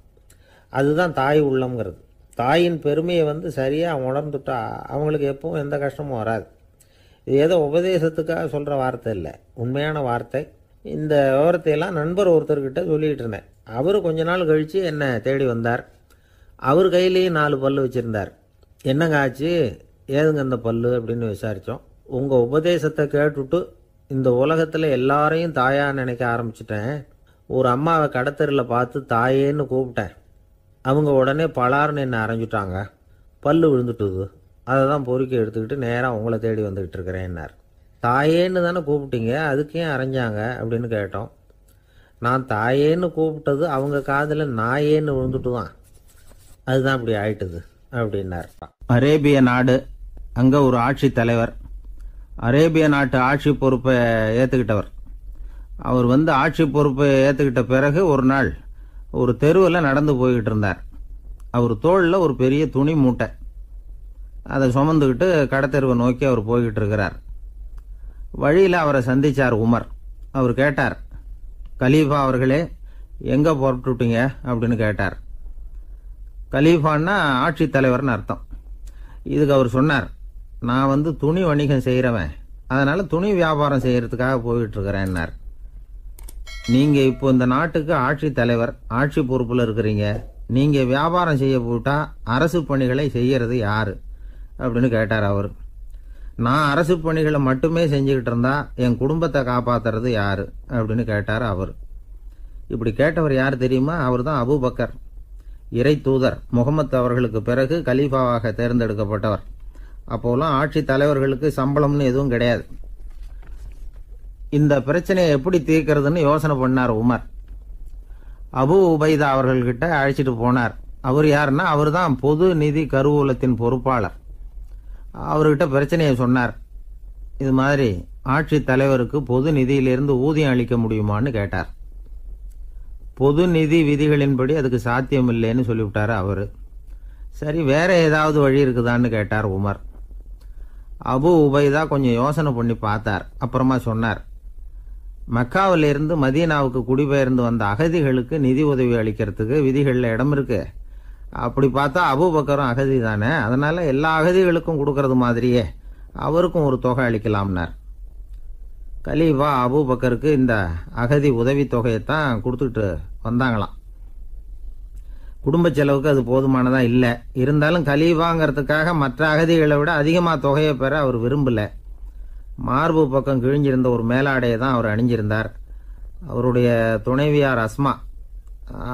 அதுதான் தாய் உள்ளம்ங்கிறது. தாயின் பெருமையை சரியாக உணர்ந்துட்டா அவங்களுக்கு எப்பவும் எந்த கஷ்டமும் வராது. இது ஏதோ உபதேசத்துக்காக சொல்கிற வார்த்தை இல்லை, உண்மையான வார்த்தை. இந்த விவரத்தையெல்லாம் நண்பர் ஒருத்தர்கிட்ட சொல்லிகிட்டு இருந்தேன். அவர் கொஞ்ச நாள் கழித்து என்னை தேடி வந்தார். அவர் கையிலேயே 4 பல்லு வச்சுருந்தார். என்னங்க ஆச்சு, ஏதுங்க இந்த பல்லு அப்படின்னு விசாரித்தோம். உங்கள் உபதேசத்தை கேட்டுவிட்டு இந்த உலகத்தில் எல்லாரையும் தாயாக நினைக்க ஆரம்பிச்சிட்டேன். ஒரு அம்மாவை கடத்தரில் பார்த்து தாயேன்னு கூப்பிட்டேன். அவங்க உடனே பலார்னு என்னை அரைஞ்சிட்டாங்க, பல்லு விழுந்துட்டுது. அதை தான் பொறுக்கி எடுத்துக்கிட்டு நேராக உங்களை தேடி வந்துக்கிட்டு இருக்கிறேன்னார். தாயேன்னு தானே கூப்பிட்டீங்க, அதுக்கு ஏன் அரைஞ்சாங்க அப்படின்னு கேட்டோம். நான் தாயேன்னு கூப்பிட்டது அவங்க காதில் நாயேன்னு விழுந்துட்டு தான், அதுதான் அப்படி ஆயிட்டுது அப்படின்னார். அரேபிய நாடு, அங்கே ஒரு ஆட்சி தலைவர், அரேபிய நாட்டு ஆட்சி பொறுப்பை ஏற்றுக்கிட்டவர். அவர் ஆட்சி பொறுப்பை ஏற்றுக்கிட்ட பிறகு ஒரு நாள் ஒரு தெருவில் நடந்து போய்கிட்டு இருந்தார். அவர் தோளில் ஒரு பெரிய துணி மூட்டை, அதை சுமந்துக்கிட்டு கடத்தெருவை நோக்கி அவர் போய்கிட்டு இருக்கிறார். வழியில் அவரை சந்திச்சார் உமர். அவர் கேட்டார், கலீஃபா அவர்களே, எங்கே புறப்பட்டுட்டீங்க அப்படின்னு கேட்டார். கலீஃபான்னா ஆட்சி தலைவர்னு அர்த்தம். இதுக்கு அவர் சொன்னார், நான் துணி வணிகம் செய்கிறவன், அதனால் துணி வியாபாரம் செய்கிறதுக்காக போய்கிட்டு இருக்கிறேன்னார். நீங்கள் இப்போ இந்த நாட்டுக்கு ஆட்சி தலைவர், ஆட்சி பொறுப்பில் இருக்கிறீங்க, நீங்கள் வியாபாரம் செய்ய போட்டா அரசு பணிகளை செய்கிறது யாரு அப்படின்னு கேட்டார் அவர். நான் அரசு பணிகளை மட்டுமே செஞ்சுக்கிட்டு இருந்தா என் குடும்பத்தை காப்பாத்துறது யாரு அப்படின்னு கேட்டார் அவர். இப்படி கேட்டவர் யார் தெரியுமா? அவர் தான் அபூபக்கர், இறை தூதர் முகமது அவர்களுக்கு பிறகு கலீஃபாவாக தேர்ந்தெடுக்கப்பட்டவர். அப்போலாம் ஆட்சி தலைவர்களுக்கு சம்பளம்னு எதுவும் கிடையாது. இந்த பிரச்சனையை எப்படி தீர்க்கிறதுன்னு யோசனை பண்ணார் உமர். அபு உபைதா அவர்கள்கிட்ட அழைச்சிட்டு போனார். அவர் யாருன்னா, அவர் தான் பொது நிதி கருவூலத்தின் பொறுப்பாளர். அவர்கிட்ட பிரச்சனையை சொன்னார். இது மாதிரி ஆட்சி தலைவருக்கு பொது நிதியிலிருந்து ஊதியம் அளிக்க முடியுமான்னு கேட்டார். பொது நிதி விதிகளின்படி அதுக்கு சாத்தியம் இல்லைன்னு சொல்லிவிட்டாரு அவரு. சரி, வேற ஏதாவது வழி இருக்குதான்னு கேட்டார் உமர். அபு உபைதா கொஞ்சம் யோசனை பண்ணி பார்த்தார். அப்புறமா சொன்னார், மக்காவிலிருந்து மதீனாவுக்கு குடிபெயர்ந்து வந்த அகதிகளுக்கு நிதி உதவி அளிக்கிறதுக்கு விதிகளில் இடம் இருக்கு. அப்படி பார்த்தா அபூபக்கரும் அகதி தானே, அதனால எல்லா அகதிகளுக்கும் கொடுக்கறது மாதிரியே அவருக்கும் ஒரு தொகை அளிக்கலாம்னார். கலீஃபா அபூபக்கருக்கு இந்த அகதி உதவி தொகையைத்தான் கொடுத்துட்டு வந்தாங்களாம். குடும்ப செலவுக்கு அது போதுமானதா இல்லை. இருந்தாலும் கலீஃபாங்கிறதுக்காக மற்ற அகதிகளை விட அதிகமாக தொகையை பெற அவர் விரும்பல. மார்பு பக்கம் கிழிஞ்சிருந்த ஒரு மேலாடையை தான் அவர் அணிஞ்சிருந்தார். அவருடைய துணைவியார் அஸ்மா,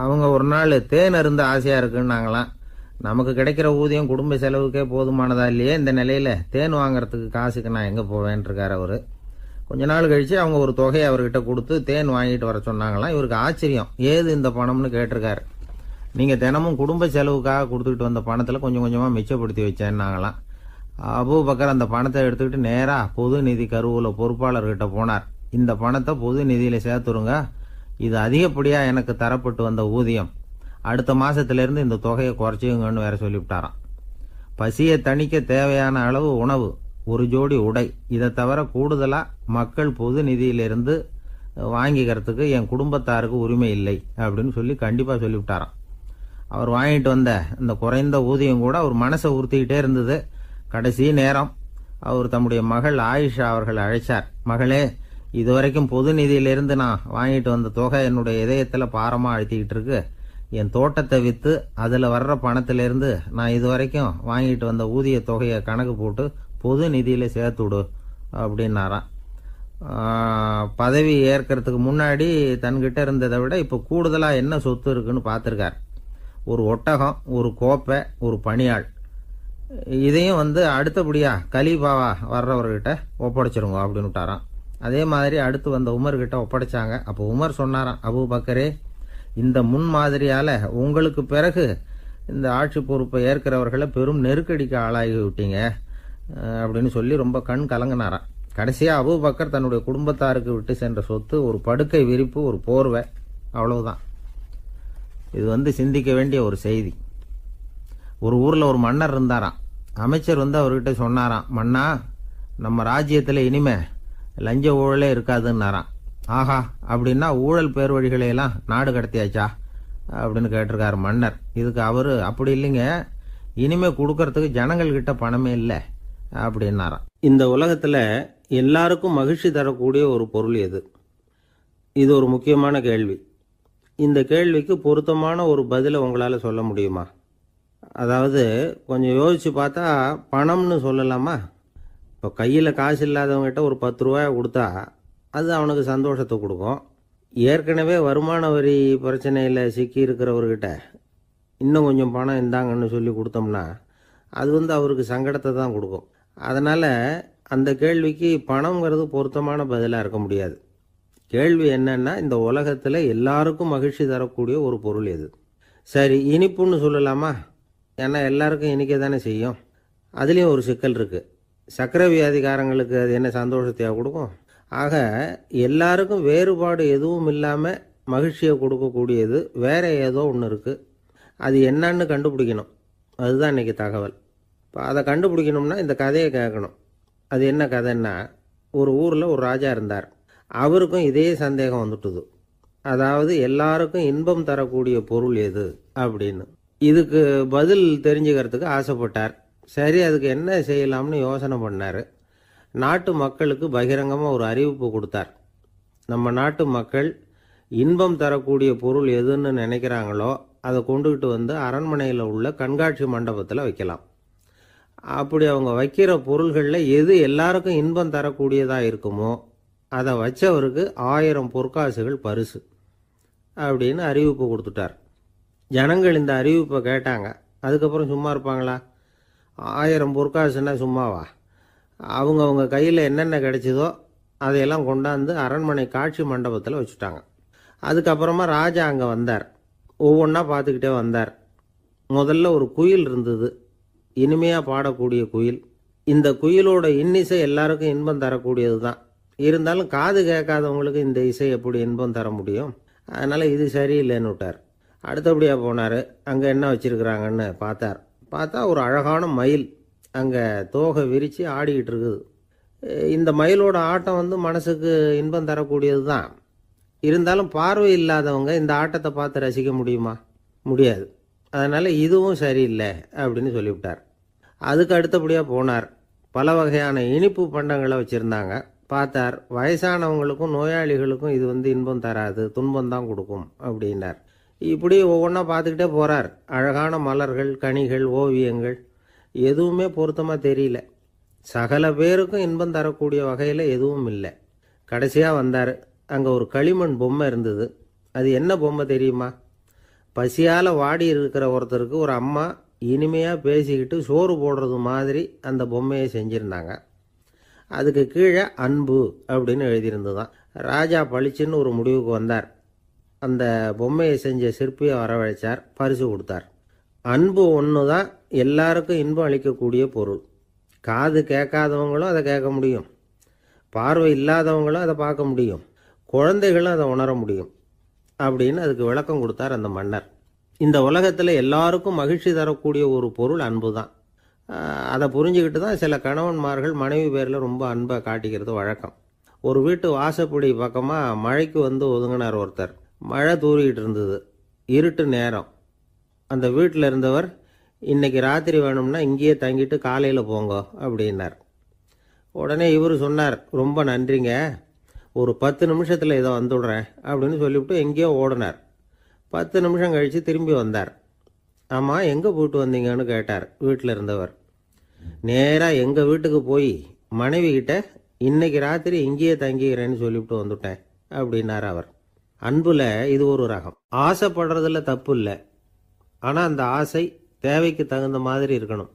அவங்க ஒரு நாள் தேன் அருந்த ஆசையாக இருக்குன்னாங்களாம். நமக்கு கிடைக்கிற ஊதியம் குடும்ப செலவுக்கே போதுமானதா இல்லையே, இந்த நிலையில் தேன் வாங்குறதுக்கு காசுக்கு நான் எங்கே போவேன்ருக்கார் அவர். கொஞ்ச நாள் கழித்து அவங்க ஒரு தொகையை அவர்கிட்ட கொடுத்து தேன் வாங்கிட்டு வர சொன்னாங்களாம். இவருக்கு ஆச்சரியம், ஏது இந்த பணம்னு கேட்டிருக்காரு. நீங்கள் தினமும் குடும்ப செலவுக்காக கொடுத்துக்கிட்டு வந்த பணத்தில் கொஞ்சம் கொஞ்சமாக மிச்சப்படுத்தி வச்சேன்னாங்களாம். அபூபக்கர் அந்த பணத்தை எடுத்துக்கிட்டு நேராக பொது நிதி கருவூல பொறுப்பாளர்கிட்ட போனார். இந்த பணத்தை பொது நிதியில் சேர்த்துருங்க, இது அதிகப்படியாக எனக்கு தரப்பட்டு வந்த ஊதியம், அடுத்த மாசத்திலிருந்து இந்த தொகையை குறைச்சிங்கன்னு வேற சொல்லிவிட்டாராம். பசியை தணிக்க தேவையான அளவு உணவு, ஒரு ஜோடி உடை, இதை தவிர கூடுதலாக மக்கள் பொது நிதியிலிருந்து வாங்கிக்கிறதுக்கு என் குடும்பத்தாருக்கு உரிமை இல்லை அப்படின்னு சொல்லி கண்டிப்பாக சொல்லிவிட்டாராம். அவர் வாங்கிட்டு வந்த இந்த குறைந்த ஊதியம் கூட அவர் மனசை உறுத்திக்கிட்டே இருந்தது. கடைசி நேரம் அவர் தம்முடைய மகள் ஆயிஷா அவர்கள் அழைச்சார். மகளே, இதுவரைக்கும் பொது நிதியிலிருந்து நான் வாங்கிட்டு வந்த தொகை என்னுடைய இதயத்தில் பாரமாக அழுத்திக்கிட்டு இருக்கு. என் தோட்டத்தை விற்று அதில் வர்ற பணத்திலிருந்து நான் இதுவரைக்கும் வாங்கிட்டு வந்த ஊதிய தொகையை கணக்கு போட்டு பொது நிதியில் சேர்த்து விடு அப்படின்னாராம். பதவி ஏற்கிறதுக்கு முன்னாடி தன்கிட்ட இருந்ததை விட இப்போ கூடுதலாக என்ன சொத்து இருக்குன்னு பார்த்துருக்கார். ஒரு ஒட்டகம், ஒரு கோப்பை, ஒரு பணியாள். இதையும் அடுத்தபடியாக கலீஃபாவா வர்றவர்கிட்ட ஒப்படைச்சிருங்க அப்படின்னு விட்டாராம். அதே மாதிரி அடுத்து வந்த உமர்கிட்ட ஒப்படைச்சாங்க. அப்போ உமர் சொன்னாராம், அபூபக்கரே, இந்த முன்மாதிரியால் உங்களுக்கு பிறகு இந்த ஆட்சி பொறுப்பை ஏற்கிறவர்களை பெரும் நெருக்கடிக்கு ஆளாகி விட்டீங்க அப்படின்னு சொல்லி ரொம்ப கண் கலங்கினாராம். கடைசியாக அபூபக்கர் தன்னுடைய குடும்பத்தாருக்கு விட்டு சென்ற சொத்து ஒரு படுக்கை விரிப்பு, ஒரு போர்வை, அவ்வளவுதான். இது சிந்திக்க வேண்டிய ஒரு செய்தி. ஒரு ஊரில் ஒரு மன்னர் இருந்தாராம். அமைச்சர் அவர்கிட்ட சொன்னாராம், மன்னா, நம்ம ராஜ்யத்தில் இனிமே லஞ்ச ஊழலே இருக்காதுன்னாராம். ஆஹா, அப்படின்னா ஊழல் பேர் வழிகளையெல்லாம் நாடு கடத்தியாச்சா அப்படின்னு கேட்டிருக்காரு மன்னர். இதுக்கு அவர், அப்படி இல்லைங்க, இனிமே கொடுக்கறதுக்கு ஜனங்கள்கிட்ட பணமே இல்லை அப்படின்னாராம். இந்த உலகத்தில் எல்லாருக்கும் மகிழ்ச்சி தரக்கூடிய ஒரு பொருள் எது? இது ஒரு முக்கியமான கேள்வி. இந்த கேள்விக்கு பொருத்தமான ஒரு பதிலை உங்களால் சொல்ல முடியுமா? அதாவது கொஞ்சம் யோசித்து பார்த்தா பணம்னு சொல்லலாமா? இப்போ கையில் காசு இல்லாதவங்ககிட்ட ஒரு 10 ரூபாய் கொடுத்தா அது அவனுக்கு சந்தோஷத்தை கொடுக்கும். ஏற்கனவே வருமான வரி பிரச்சனையில் சிக்கி இருக்கிறவர்கிட்ட இன்னும் கொஞ்சம் பணம் இந்தாங்கன்னு சொல்லி கொடுத்தோம்னா அது அவருக்கு சங்கடத்தை தான் கொடுக்கும். அதனால் அந்த கேள்விக்கு பணங்கிறது பொருத்தமான பதிலாக இருக்க முடியாது. கேள்வி என்னன்னா, இந்த உலகத்தில் எல்லாருக்கும் மகிழ்ச்சி தரக்கூடிய ஒரு பொருள் எது? சரி, இனிப்புன்னு சொல்லலாமா? ஏன்னா எல்லாருக்கும் இனிக்க தானே செய்யும். அதுலேயும் ஒரு சிக்கல் இருக்குது. சர்க்கரை வியாதிக்காரங்களுக்கு அது என்ன சந்தோஷத்தையா கொடுக்கும்? ஆக எல்லாருக்கும் வேறுபாடு எதுவும் இல்லாமல் மகிழ்ச்சியை கொடுக்கக்கூடியது வேற ஏதோ ஒன்று இருக்குது. அது என்னன்னு கண்டுபிடிக்கணும். அதுதான் இன்றைக்கி தகவல். இப்போ அதை கண்டுபிடிக்கணும்னா இந்த கதையை கேட்கணும். அது என்ன கதைன்னா, ஒரு ஊரில் ஒரு ராஜா இருந்தார். அவருக்கும் இதே சந்தேகம் வந்துட்டுது. அதாவது எல்லாருக்கும் இன்பம் தரக்கூடிய பொருள் எது அப்படின்னு. இதுக்கு பதில் தெரிஞ்சுக்கிறதுக்கு ஆசைப்பட்டார். சரி, அதுக்கு என்ன செய்யலாம்னு யோசனை பண்ணார். நாட்டு மக்களுக்கு பகிரங்கமாக ஒரு அறிவிப்பு கொடுத்தார். நம்ம நாட்டு மக்கள் இன்பம் தரக்கூடிய பொருள் எதுன்னு நினைக்கிறாங்களோ அதை கொண்டுகிட்டு வந்து அரண்மனையில் உள்ள கண்காட்சி மண்டபத்தில் வைக்கலாம். அப்படி அவங்க வைக்கிற பொருள்களில் எது எல்லாருக்கும் இன்பம் தரக்கூடியதாக இருக்குமோ அதை வச்சவருக்கு 1000 பொற்காசுகள் பரிசு அப்படின்னு அறிவிப்பு கொடுத்துட்டார். ஜனங்கள் இந்த அறிவிப்பை கேட்டாங்க. அதுக்கப்புறம் சும்மா இருப்பாங்களா? 1000 பொற்காசுன்னா சும்மாவா? அவங்க கையில் என்னென்ன கிடைச்சதோ அதையெல்லாம் கொண்டாந்து அரண்மனை காட்சி மண்டபத்தில் வச்சுட்டாங்க. அதுக்கப்புறமா ராஜா அங்கே வந்தார். ஒவ்வொன்றா பார்த்துக்கிட்டே வந்தார். முதல்ல ஒரு குயில் இருந்தது, இனிமையாக பாடக்கூடிய குயில். இந்த குயிலோட இன்னிசை எல்லாருக்கும் இன்பம் தரக்கூடியது தான். இருந்தாலும் காது கேட்காதவங்களுக்கு இந்த இசை எப்படி இன்பம் தர முடியும்? அதனால் இது சரியில்லைன்னு விட்டார். அடுத்தபடியாக போனார். அங்கே என்ன வச்சுருக்குறாங்கன்னு பார்த்தா ஒரு அழகான மயில் அங்கே தோகை விரித்து ஆடிக்கிட்டு இருக்குது. இந்த மயிலோட ஆட்டம் மனசுக்கு இன்பம் தரக்கூடியது தான். இருந்தாலும் பார்வை இல்லாதவங்க இந்த ஆட்டத்தை பார்த்து ரசிக்க முடியுமா? முடியாது. அதனால் இதுவும் சரியில்லை அப்படின்னு சொல்லிவிட்டார். அதுக்கு அடுத்தபடியாக போனார். பல வகையான இனிப்பு பண்டங்களை வச்சுருந்தாங்க. பார்த்தார், வயசானவங்களுக்கும் நோயாளிகளுக்கும் இது இன்பம் தராது, துன்பம் தான் கொடுக்கும் அப்படின்னார். இப்படி ஒவ்வொன்றா பார்த்துக்கிட்டே போகிறார். அழகான மலர்கள், கனிகள், ஓவியங்கள் எதுவுமே பொருத்தமாக தெரியல. சகல பேருக்கும் இன்பம் தரக்கூடிய வகையில் எதுவும் இல்லை. கடைசியாக வந்தார். அங்கே ஒரு களிமண் பொம்மை இருந்தது. அது என்ன பொம்மை தெரியுமா? பசியால் வாடி இருக்கிற ஒருத்தருக்கு ஒரு அம்மா இனிமையாக பேசிக்கிட்டு சோறு போடுறது மாதிரி அந்த பொம்மையை செஞ்சுருந்தாங்க. அதுக்கு கீழே அன்பு அப்படின்னு எழுதியிருந்ததுதான். ராஜா பளிச்சுன்னு ஒரு முடிவுக்கு வந்தார். அந்த பொம்மையை செஞ்ச சிற்பியை வரவழைச்சார், பரிசு கொடுத்தார். அன்பு ஒன்று தான் எல்லாருக்கும் இன்பம் அளிக்கக்கூடிய பொருள். காது கேட்காதவங்களும் அதை கேட்க முடியும், பார்வை இல்லாதவங்களும் அதை பார்க்க முடியும், குழந்தைகளும் அதை உணர முடியும் அப்படின்னு அதுக்கு விளக்கம் கொடுத்தார் அந்த மன்னர். இந்த உலகத்தில் எல்லாருக்கும் மகிழ்ச்சி தரக்கூடிய ஒரு பொருள் அன்பு தான். அதை புரிஞ்சுக்கிட்டு தான் சில கணவன்மார்கள் மனைவி பேரில் ரொம்ப அன்பை காட்டிக்கிறது வழக்கம். ஒரு வீட்டு வாசப்படி பக்கமாக மழைக்கு ஒதுங்கினார் ஒருத்தர். மழை தூரிக்கிட்டு இருந்தது, இருட்டு நேரம். அந்த வீட்டில் இருந்தவர், இன்னைக்கு ராத்திரி வேணும்னா இங்கேயே தங்கிட்டு காலையில் போங்க அப்படின்னார். உடனே இவர் சொன்னார், ரொம்ப நன்றிங்க, ஒரு 10 நிமிஷத்தில் இதை வந்துவிடுறேன் அப்படின்னு சொல்லிவிட்டு எங்கேயோ ஓடினார். 10 நிமிஷம் கழித்து திரும்பி வந்தார். ஆமாம், எங்கே போயிட்டு வந்தீங்கன்னு கேட்டார் வீட்டில் இருந்தவர். நேராக எங்கள் வீட்டுக்கு போய் மனைவி கிட்ட இன்னைக்கு ராத்திரி இங்கேயே தங்கிக்கிறேன்னு சொல்லிவிட்டு வந்துட்டேன் அப்படின்னார் அவர். அன்புல இது ஒரு ரகம். ஆசைப்படுறதுல தப்பு இல்லை, ஆனால் அந்த ஆசை தேவைக்கு தகுந்த மாதிரி இருக்கணும்.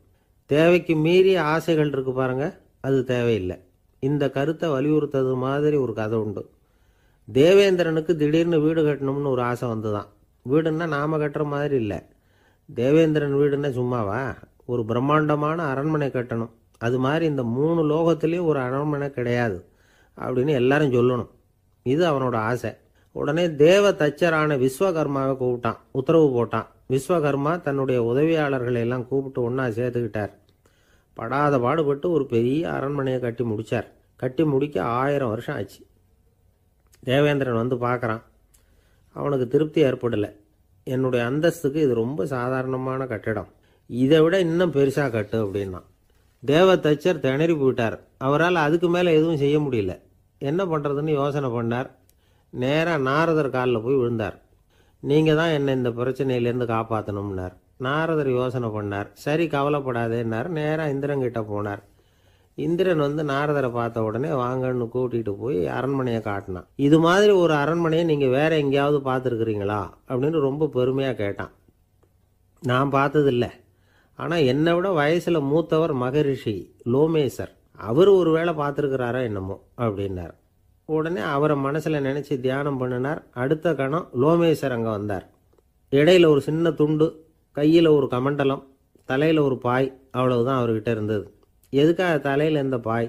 தேவைக்கு மீறிய ஆசைகள் இருக்கு பாருங்க, அது தேவையில்லை. இந்த கருத்தை வலியுறுத்தது மாதிரி ஒரு கதை உண்டு. தேவேந்திரனுக்கு திடீர்னு வீடு கட்டணும்னு ஒரு ஆசை வந்துதான். வீடுன்னா நாம கட்டுற மாதிரி இல்லை. தேவேந்திரன் வீடுன்னா சும்மாவா? ஒரு பிரம்மாண்டமான அரண்மனை கட்டணும். அது மாதிரி இந்த 3 லோகத்துலேயும் ஒரு அரண்மனை கிடையாது அப்படின்னு எல்லாரும் சொல்லணும். இது அவனோட ஆசை. உடனே தேவ தச்சரான விஸ்வகர்மாவை கூப்பிட்டான், உத்தரவு போட்டான். விஸ்வகர்மா தன்னுடைய உதவியாளர்களை எல்லாம் கூப்பிட்டு ஒன்றா சேர்த்துக்கிட்டார். படாத பாடுபட்டு ஒரு பெரிய அரண்மனையை கட்டி முடித்தார். கட்டி முடிக்க 1000 வருஷம் ஆச்சு. தேவேந்திரன் பார்க்குறான். அவனுக்கு திருப்தி ஏற்படலை. என்னுடைய அந்தஸ்துக்கு இது ரொம்ப சாதாரணமான கட்டிடம், இதை விட இன்னும் பெருசாக கட்டு அப்படின்னா. தேவ தச்சர் திணறி போயிட்டார். அவரால் அதுக்கு மேலே எதுவும் செய்ய முடியல. என்ன பண்ணுறதுன்னு யோசனை பண்ணார். நேராக நாரதர் காலில் போய் விழுந்தார். நீங்கள் தான் என்னை இந்த பிரச்சனையிலேருந்து காப்பாற்றணும்னார். நாரதர் யோசனை பண்ணார். சரி, கவலைப்படாதேன்னார். நேராக இந்திரன்கிட்ட போனார். இந்திரன் நாரதரை பார்த்த உடனே வாங்கன்னு கூட்டிகிட்டு போய் அரண்மனையை காட்டினான். இது மாதிரி ஒரு அரண்மனையை நீங்கள் வேற எங்கேயாவது பார்த்துருக்குறீங்களா அப்படின்னு ரொம்ப பெருமையாக கேட்டான். நான் பார்த்ததில்ல, ஆனால் என்னை விட வயசில் மூத்தவர் மகரிஷி லோமேசர், அவர் ஒரு வேளை பார்த்துருக்கிறாரா என்னமோ அப்படின்னார். உடனே அவரை மனசில் நினச்சி தியானம் பண்ணினார். அடுத்த கணம் லோமேசர் அங்கே வந்தார். இடையில ஒரு சின்ன துண்டு, கையில் ஒரு கமண்டலம், தலையில் ஒரு பாய், அவ்வளவுதான் அவர்கிட்ட இருந்தது. எதுக்காக தலையில் இந்த பாய்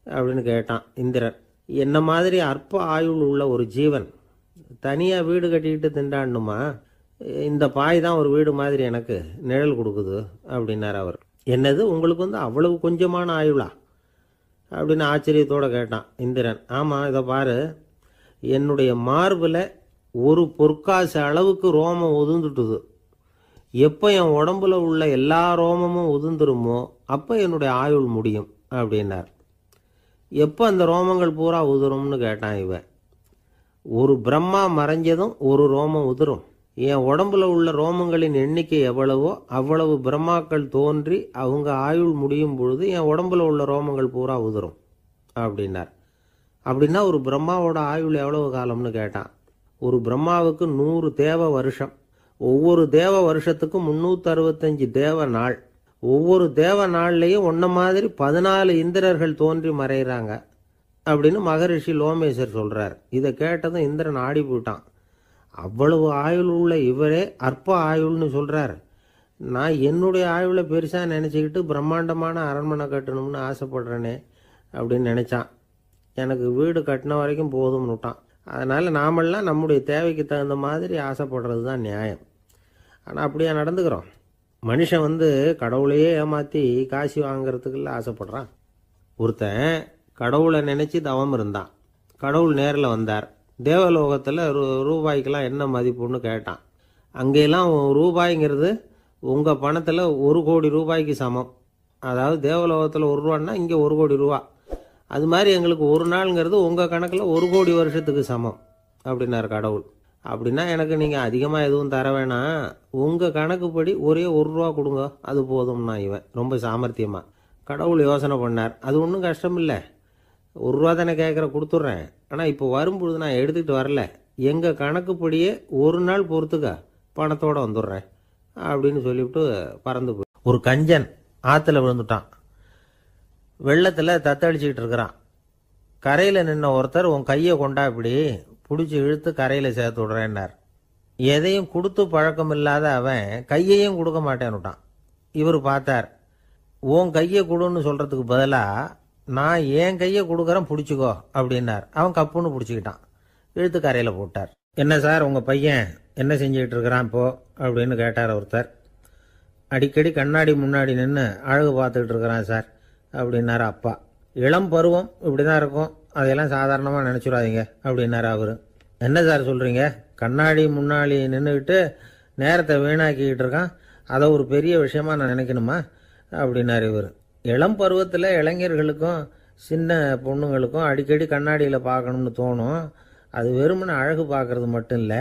அப்படின்னு கேட்டான் இந்திரன். என்ன மாதிரி அற்ப ஆயுள் உள்ள ஒரு ஜீவன் தனியாக வீடு கட்டிக்கிட்டு திண்டாடணுமா? இந்த பாய் தான் ஒரு வீடு மாதிரி எனக்கு நிழல் கொடுக்குது அப்படின்னார் அவர். என்னது, உங்களுக்கு வந்து அவ்வளவு கொஞ்சமான ஆயுளா அப்படின்னு ஆச்சரியத்தோடு கேட்டான் இந்திரன். ஆமாம், இதை பாரு, என்னுடைய மார்பில் ஒரு பொற்காசு அளவுக்கு ரோமம் உதிர்ந்துட்டுது. எப்போ என் உடம்புல உள்ள எல்லா ரோமமும் உதிர்ந்துருமோ அப்போ என்னுடைய ஆயுள் முடியும் அப்படின்னார். எப்போ அந்த ரோமங்கள் பூரா உதிரும்னு கேட்டான் இவன். ஒரு பிரம்மா மறைஞ்சதும் ஒரு ரோமம் உதிரும். என் உடம்புல உள்ள ரோமங்களின் எண்ணிக்கை எவ்வளவோ அவ்வளவு பிரம்மாக்கள் தோன்றி அவங்க ஆயுள் முடியும் பொழுது என் உடம்புல உள்ள ரோமங்கள் பூரா உதிரும் அப்படின்னார். அப்படின்னா ஒரு பிரம்மாவோட ஆயுள் எவ்வளவு காலம்னு கேட்டான். ஒரு பிரம்மாவுக்கு 100 தேவ வருஷம். ஒவ்வொரு தேவ வருஷத்துக்கும் 365 தேவ நாள். ஒவ்வொரு தேவ நாள்லையும் ஒன்ன மாதிரி 14 இந்திரர்கள் தோன்றி மறைகிறாங்க அப்படின்னு மகரிஷி லோமேசர் சொல்றார். இதை கேட்டதும் இந்திரன் ஆடி போயிட்டான். அவ்வளவு ஆயுள் உள்ள இவரே அற்ப ஆயுள்னு சொல்றார். நான் என்னுடைய ஆயுளை பெருசாக நினச்சிக்கிட்டு பிரம்மாண்டமான அரண்மனை கட்டணும்னு ஆசைப்படுறேனே அப்படின்னு நினச்சான். எனக்கு வீடு கட்டின வரைக்கும் போதும்னு விட்டான். அதனால் நாமெல்லாம் நம்முடைய தேவைக்கு தகுந்த மாதிரி ஆசைப்படுறது தான் நியாயம். ஆனால் அப்படியே நடந்துக்கிறோம். மனுஷன் வந்து கடவுளையே ஏமாற்றி காசு வாங்கிறதுக்குள்ள ஆசைப்படுறான். ஒருத்தன் கடவுளை நினச்சி தவம் இருந்தான். கடவுள் நேரில் வந்தார். தேவலோகத்தில் ரூபாய்க்கெல்லாம் என்ன மதிப்புன்னு கேட்டான். அங்கெல்லாம் ரூபாய்ங்கிறது உங்கள் பணத்தில் 1 கோடி ரூபாய்க்கு சமம். அதாவது தேவலோகத்தில் 1 ரூபான்னா இங்கே 1 கோடி ரூபா. அது மாதிரி எங்களுக்கு ஒரு நாளுங்கிறது உங்கள் கணக்கில் 1 கோடி வருஷத்துக்கு சமம் அப்படின்னார் கடவுள். அப்படின்னா எனக்கு நீங்கள் அதிகமாக எதுவும் தர வேணாம், உங்கள் கணக்குப்படி ஒரே 1 ரூபா கொடுங்க, அது போதும்னா இவன் ரொம்ப சாமர்த்தியமாக. கடவுள் யோசனை பண்ணார். அது ஒன்றும் கஷ்டம் இல்லை, 1 ரூபா தானே கேட்குற, கொடுத்துட்றேன். ஆனால் இப்போ வரும்பொழுது நான் எடுத்துக்கிட்டு வரல, எங்கள் கணக்குப்படியே 1 நாள் பொறுத்துக்க பணத்தோடு வந்துடுறேன் அப்படின்னு சொல்லிவிட்டு பறந்து போய் ஒரு கஞ்சன் ஆற்றுல விழுந்துட்டான். வெள்ளத்தில் தத்தளிச்சுக்கிட்டு இருக்கிறான். கரையில் நின்ன ஒருத்தர் உன் கையை கொண்டா இப்படி பிடிச்சி இழுத்து கரையில் சேர்த்து விடுறேன்னார். எதையும் கொடுத்து பழக்கம் இல்லாத அவன் கையையும் கொடுக்க மாட்டேன்னுட்டான். இவர் பார்த்தார். உன் கையை கொடுன்னு சொல்கிறதுக்கு பதிலாக நான் என் கையை கொடுக்குறேன் பிடிச்சிக்கோ அப்படின்னார். அவன் கப்புன்னு பிடிச்சிக்கிட்டான், இழுத்து கரையில் போட்டார். என்ன சார் உங்கள் பையன் என்ன செஞ்சுக்கிட்டு இருக்கிறான் இப்போ அப்படின்னு கேட்டார் ஒருத்தர். அடிக்கடி கண்ணாடி முன்னாடி நின்று அழகு பார்த்துக்கிட்டு இருக்கிறான் சார் அப்படின்னாரு அப்பா. இளம் பருவம் இப்படி தான் இருக்கும், அதையெல்லாம் சாதாரணமாக நினச்சிடாதீங்க அப்படின்னாரு அவர். என்ன சார் சொல்கிறீங்க, கண்ணாடி முன்னாடி நின்றுக்கிட்டு நேரத்தை வீணாக்கிக்கிட்டு இருக்கான், அதை ஒரு பெரிய விஷயமா நான் நினைக்கணுமா அப்படின்னாரு இவர். இளம் பருவத்தில் இளைஞர்களுக்கும் சின்ன பொண்ணுங்களுக்கும் அடிக்கடி கண்ணாடியில் பார்க்கணும்னு தோணும். அது வெறுமனே அழகு பார்க்கறது மட்டும் இல்லை,